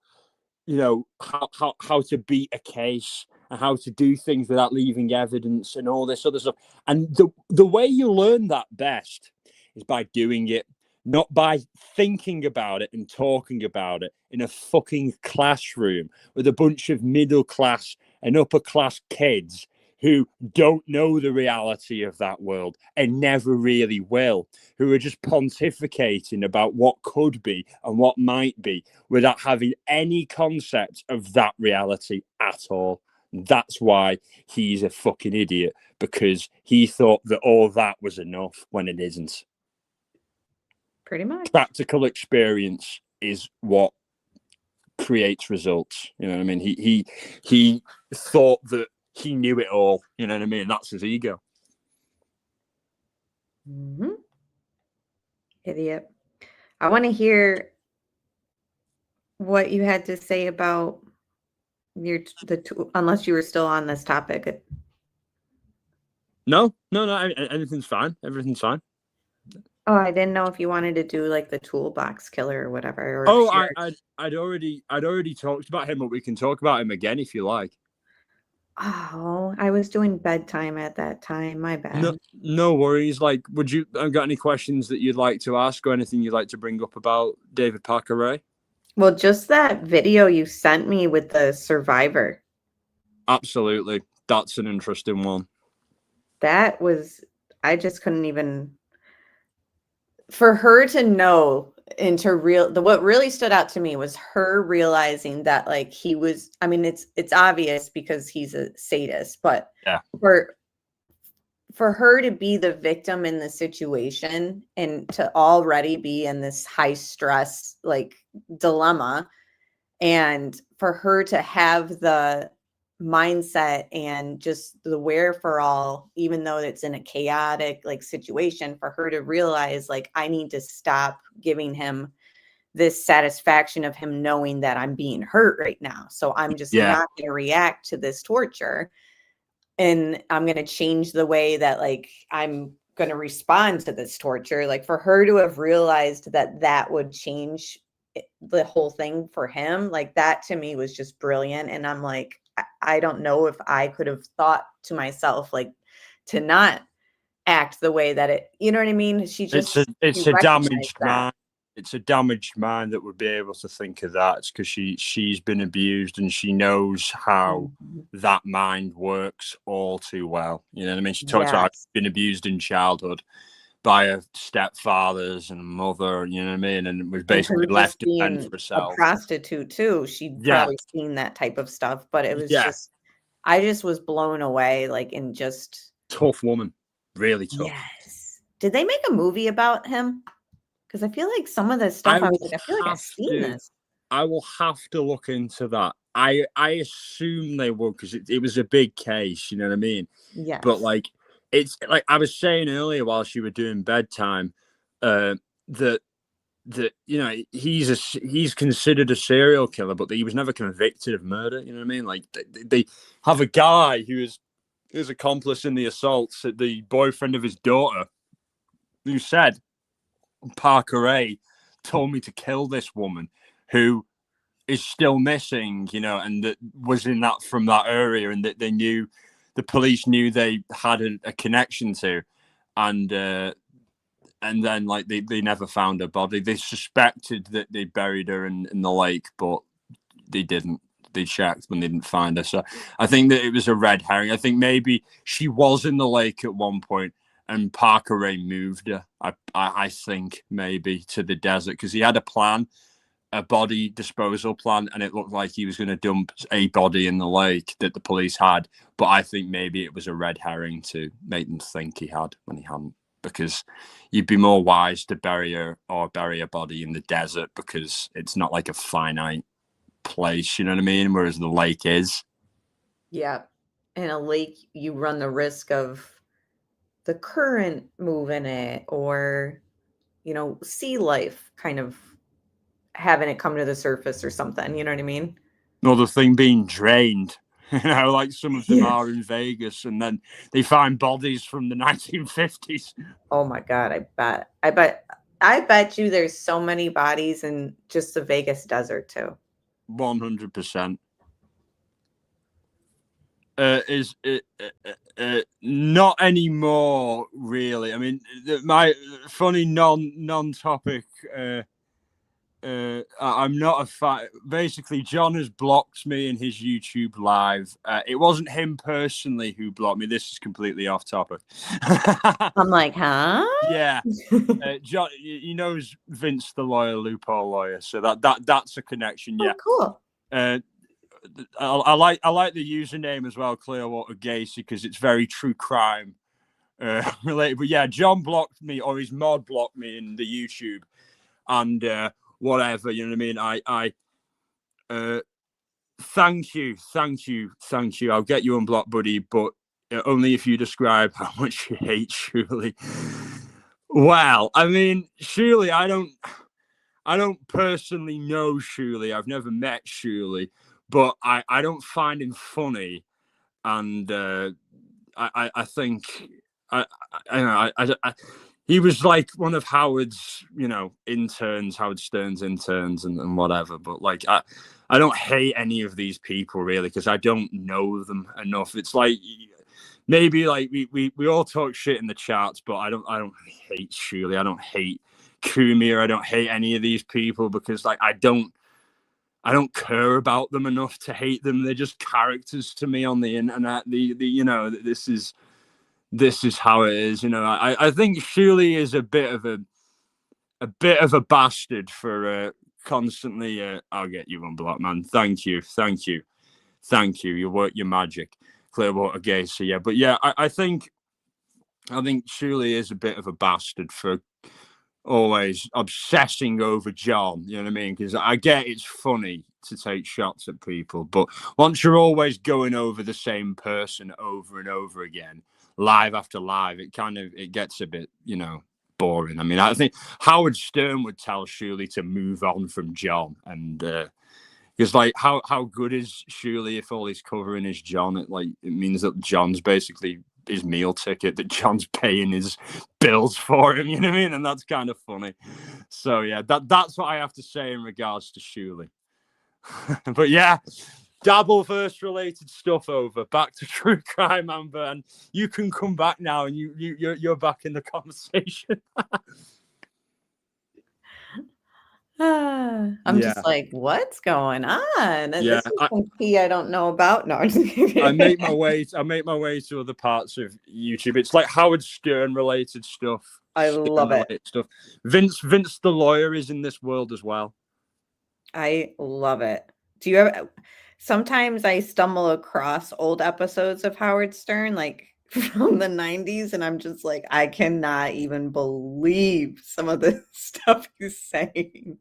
you know, how to beat a case and how to do things without leaving evidence and all this other stuff. And the way you learn that best is by doing it. Not by thinking about it and talking about it in a fucking classroom with a bunch of middle class and upper class kids who don't know the reality of that world and never really will, who are just pontificating about what could be and what might be without having any concept of that reality at all. That's why he's a fucking idiot, because he thought that all that was enough when it isn't. Pretty much. Practical experience is what creates results. You know what I mean? He thought that he knew it all. You know what I mean? That's his ego. Mm-hmm. Idiot. I want to hear what you had to say about unless you were still on this topic. No. Anything's fine. Everything's fine. Oh, I didn't know if you wanted to do like the toolbox killer or whatever. Or I'd already talked about him, but we can talk about him again if you like. Oh, I was doing bedtime at that time. My bad. No worries. Like, would you have got any questions that you'd like to ask or anything you'd like to bring up about David Parker Ray? Well, just that video you sent me with the survivor. Absolutely. That's an interesting one. That was, I just couldn't even, for her to know into what really stood out to me was her realizing that like he was, I mean, it's obvious because he's a sadist, but Yeah. for her to be the victim in the situation and to already be in this high stress like dilemma, and for her to have the mindset and just the wherewithal, even though it's in a chaotic like situation, for her to realize like I need to stop giving him this satisfaction of him knowing that I'm being hurt right now. So I'm just not going to react to this torture. And I'm going to change the way that like I'm going to respond to this torture. Like for her to have realized that that would change the whole thing for him, like that to me was just brilliant. And I'm like, I don't know if I could have thought to myself like to not act the way that it, you know what I mean? She just it's a damaged mind. It's a damaged mind that would be able to think of that. It's because she's been abused and she knows how that mind works all too well. You know what I mean? She talks about being abused in childhood by her stepfathers and mother, you know what I mean? And was basically left to fend for herself. A prostitute too. She'd probably seen that type of stuff, but it was just, I just was blown away, like in just tough woman, really tough. Yes. Did they make a movie about him? Because I feel like some of the stuff I was like, I feel like I've seen this. I will have to look into that. I assume they will because it was a big case, you know what I mean? Yeah. But like, it's like I was saying earlier while she were doing bedtime, that you know he's considered a serial killer, but he was never convicted of murder. You know what I mean? Like they have a guy who is his accomplice in the assaults, the boyfriend of his daughter, who said Parker Ray told me to kill this woman who is still missing, you know, and that was in that from that area, and that they knew, the police knew they had a connection to, and then like they never found her body. They suspected that they buried her in the lake, but they didn't. They checked when they didn't find her. So I think that it was a red herring. I think maybe she was in the lake at one point and Parker Ray moved her. I think maybe to the desert because he had a plan, a body disposal plan, and it looked like he was going to dump a body in the lake that the police had. But I think maybe it was a red herring to make them think he had when he hadn't, because you'd be more wise to bury a body in the desert because it's not like a finite place, you know what I mean? Whereas the lake is. Yeah. In a lake, you run the risk of the current moving it, or, you know, sea life kind of having it come to the surface or something, you know what I mean? Another thing being drained, you know, like some of them are in Vegas, and then they find bodies from the 1950s. Oh my God, I bet you there's so many bodies in just the Vegas desert too. 100%. Not anymore, really. I mean, my funny non-topic. I'm not a fan. Basically, John has blocked me in his YouTube live. It wasn't him personally who blocked me. This is completely off topic. I'm like, huh? Yeah. John, he knows Vince the lawyer, loophole lawyer, so that's a connection. Yeah. Oh, cool. I like the username as well, Clearwater Gacy, because it's very true crime related. But yeah, John blocked me, or his mod blocked me in the YouTube, and whatever, you know what I mean. Thank you. I'll get you unblocked, buddy, but only if you describe how much you hate Shuli. Well, I mean, Shuli, I don't personally know Shuli. I've never met Shuli, but I don't find him funny, and I think he was like one of Howard's, you know, interns, Howard Stern's interns, and whatever. But like, I don't hate any of these people really because I don't know them enough. It's like maybe like we all talk shit in the chats, but I don't really hate Shuli. I don't hate Kumi, or I don't hate any of these people because like I don't care about them enough to hate them. They're just characters to me on the internet. The you know, this is how it is. You know, I think Shuli is a bit of a bit of a bastard for constantly. I'll get you on, Black Man. Thank you. You work your magic, Clearwater Gate. So yeah, but yeah, I think Shuley is a bit of a bastard for always obsessing over John. You know what I mean? Because I get it's funny to take shots at people, but once you're always going over the same person over and over again, live after live, it gets a bit, boring. I mean, I think Howard Stern would tell Shuley to move on from John, and because like how good is Shuley if all he's covering is John? It means that John's basically his meal ticket, that John's paying his bills for him, you know what I mean? And that's kind of funny. So yeah, that's what I have to say in regards to Shuley. But yeah, Dabbleverse related stuff over. Back to true crime, Amber, and you can come back now, and you're back in the conversation. I'm just like, what's going on? And yeah, this is some tea I don't know about. No, I make my way to other parts of YouTube. It's like Howard Stern related stuff. I love it. Stuff. Vince the lawyer is in this world as well. I love it. Do you ever? Sometimes I stumble across old episodes of Howard Stern, like from the 90s, and I'm just like, I cannot even believe some of the stuff he's saying.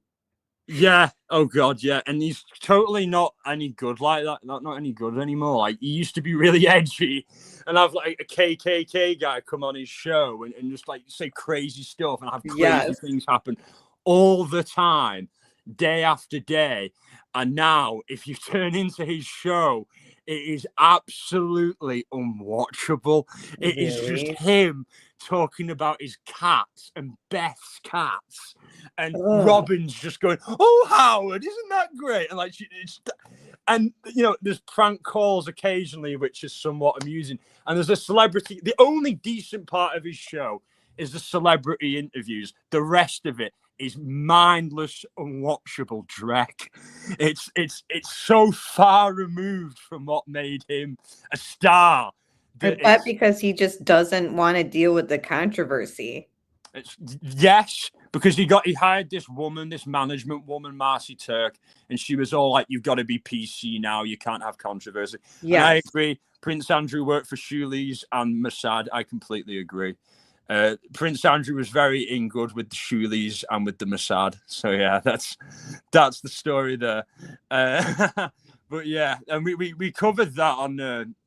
Yeah. Oh God. Yeah. And he's totally not any good like that. Not any good anymore. Like he used to be really edgy, and have like a KKK guy come on his show and just like say crazy stuff and have crazy things happen all the time, day after day. And now, if you turn into his show, it is absolutely unwatchable. It is just him talking about his cats and Beth's cats, and Robin's just going, "Oh, Howard, isn't that great?" And like, there's prank calls occasionally, which is somewhat amusing. And there's a celebrity. The only decent part of his show is the celebrity interviews. The rest of it is mindless, unwatchable dreck. It's so far removed from what made him a star. But because he just doesn't want to deal with the controversy. Yes, because he hired this management woman, Marcy Turk, and she was all like, "You've got to be PC now. You can't have controversy." Yeah, I agree. Prince Andrew worked for Shoeley's and Mossad. I completely agree. Prince Andrew was very in good with the Shoeley's and with the Mossad. So yeah, that's the story there. But yeah, and we covered that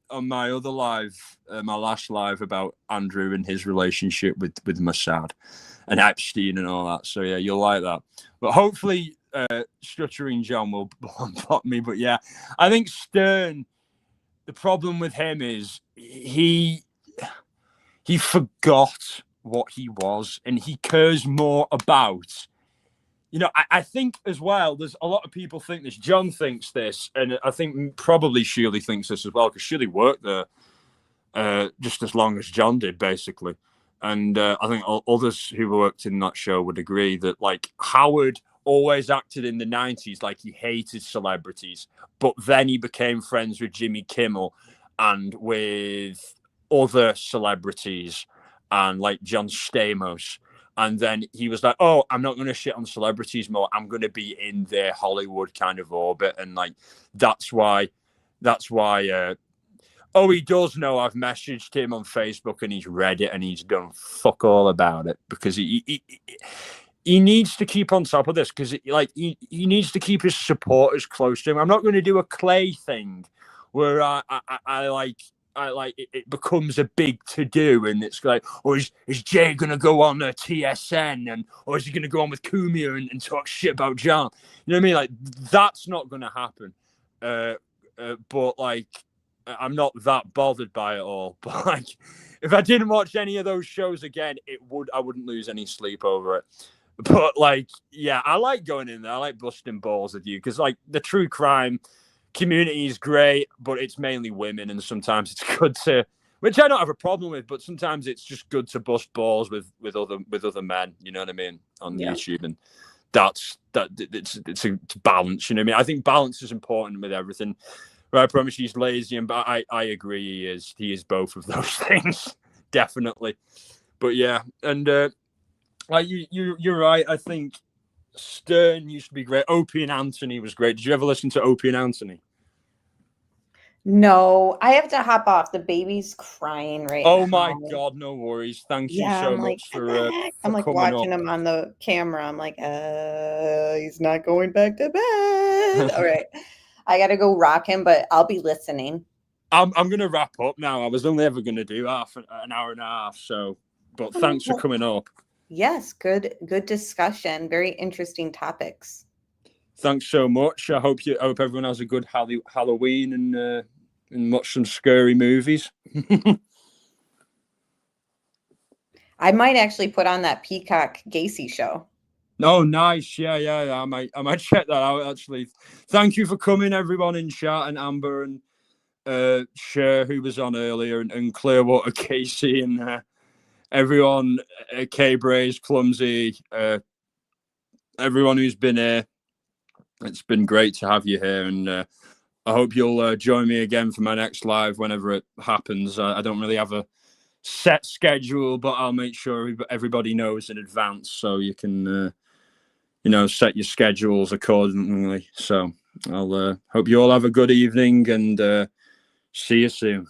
on my other live, my last live, about Andrew and his relationship with Mossad and Epstein and all that. So yeah, you'll like that. But hopefully, Stuttering John will block me. But yeah, I think Stern, the problem with him is he forgot what he was, and he cares more about, I think as well, there's a lot of people think this. John thinks this, and I think probably Shirley thinks this as well, because Shirley worked there just as long as John did, basically. And I think others who worked in that show would agree that, like, Howard always acted in the 90s like he hated celebrities, but then he became friends with Jimmy Kimmel and with other celebrities and like John Stamos, and then he was like, "Oh, I'm not going to shit on celebrities more. I'm going to be in their Hollywood kind of orbit." And like that's why he does know I've messaged him on Facebook and he's read it and he's done fuck all about it, because he needs to keep on top of this, because he needs to keep his supporters close to him. I'm not going to do a Clay thing where it becomes a big to do, and it's like, or is Jay gonna go on TSN, or is he gonna go on with Cumia and talk shit about John? You know what I mean? Like, that's not gonna happen. But like, I'm not that bothered by it all. But like, if I didn't watch any of those shows again, I wouldn't lose any sleep over it. But like, yeah, I like going in there. I like busting balls with you, because like the true crime community is great, but it's mainly women, and sometimes it's good to, which I don't have a problem with, but sometimes it's just good to bust balls with other men, you know what I mean, on YouTube. And it's a balance, you know what I mean? I think balance is important with everything. Right, I promise he's lazy, but I agree he is both of those things, definitely. But yeah, and Like you're right. I think Stern used to be great. Opie and Anthony was great. Did you ever listen to Opie and Anthony? No, I have to hop off. The baby's crying right Oh my now. God, no worries. Thank you Yeah, so I'm like, much "Come for back." for I'm like coming watching up. him on the camera. I'm like, he's not going back to bed. All right. I gotta go rock him, but I'll be listening. I'm gonna wrap up now. I was only ever gonna do an hour and a half. So, but thanks for coming up. Yes, good discussion. Very interesting topics. Thanks so much. I hope everyone has a good Halloween and watch some scary movies. I might actually put on that Peacock Gacy show. Oh, nice. Yeah. I might check that out actually. Thank you for coming, everyone in chat, and Amber and Cher, who was on earlier, and Clearwater Casey, and everyone, K-Braze, Clumsy, everyone who's been here. It's been great to have you here, and I hope you'll join me again for my next live whenever it happens. I don't really have a set schedule, but I'll make sure everybody knows in advance so you can, set your schedules accordingly. So I'll hope you all have a good evening and see you soon.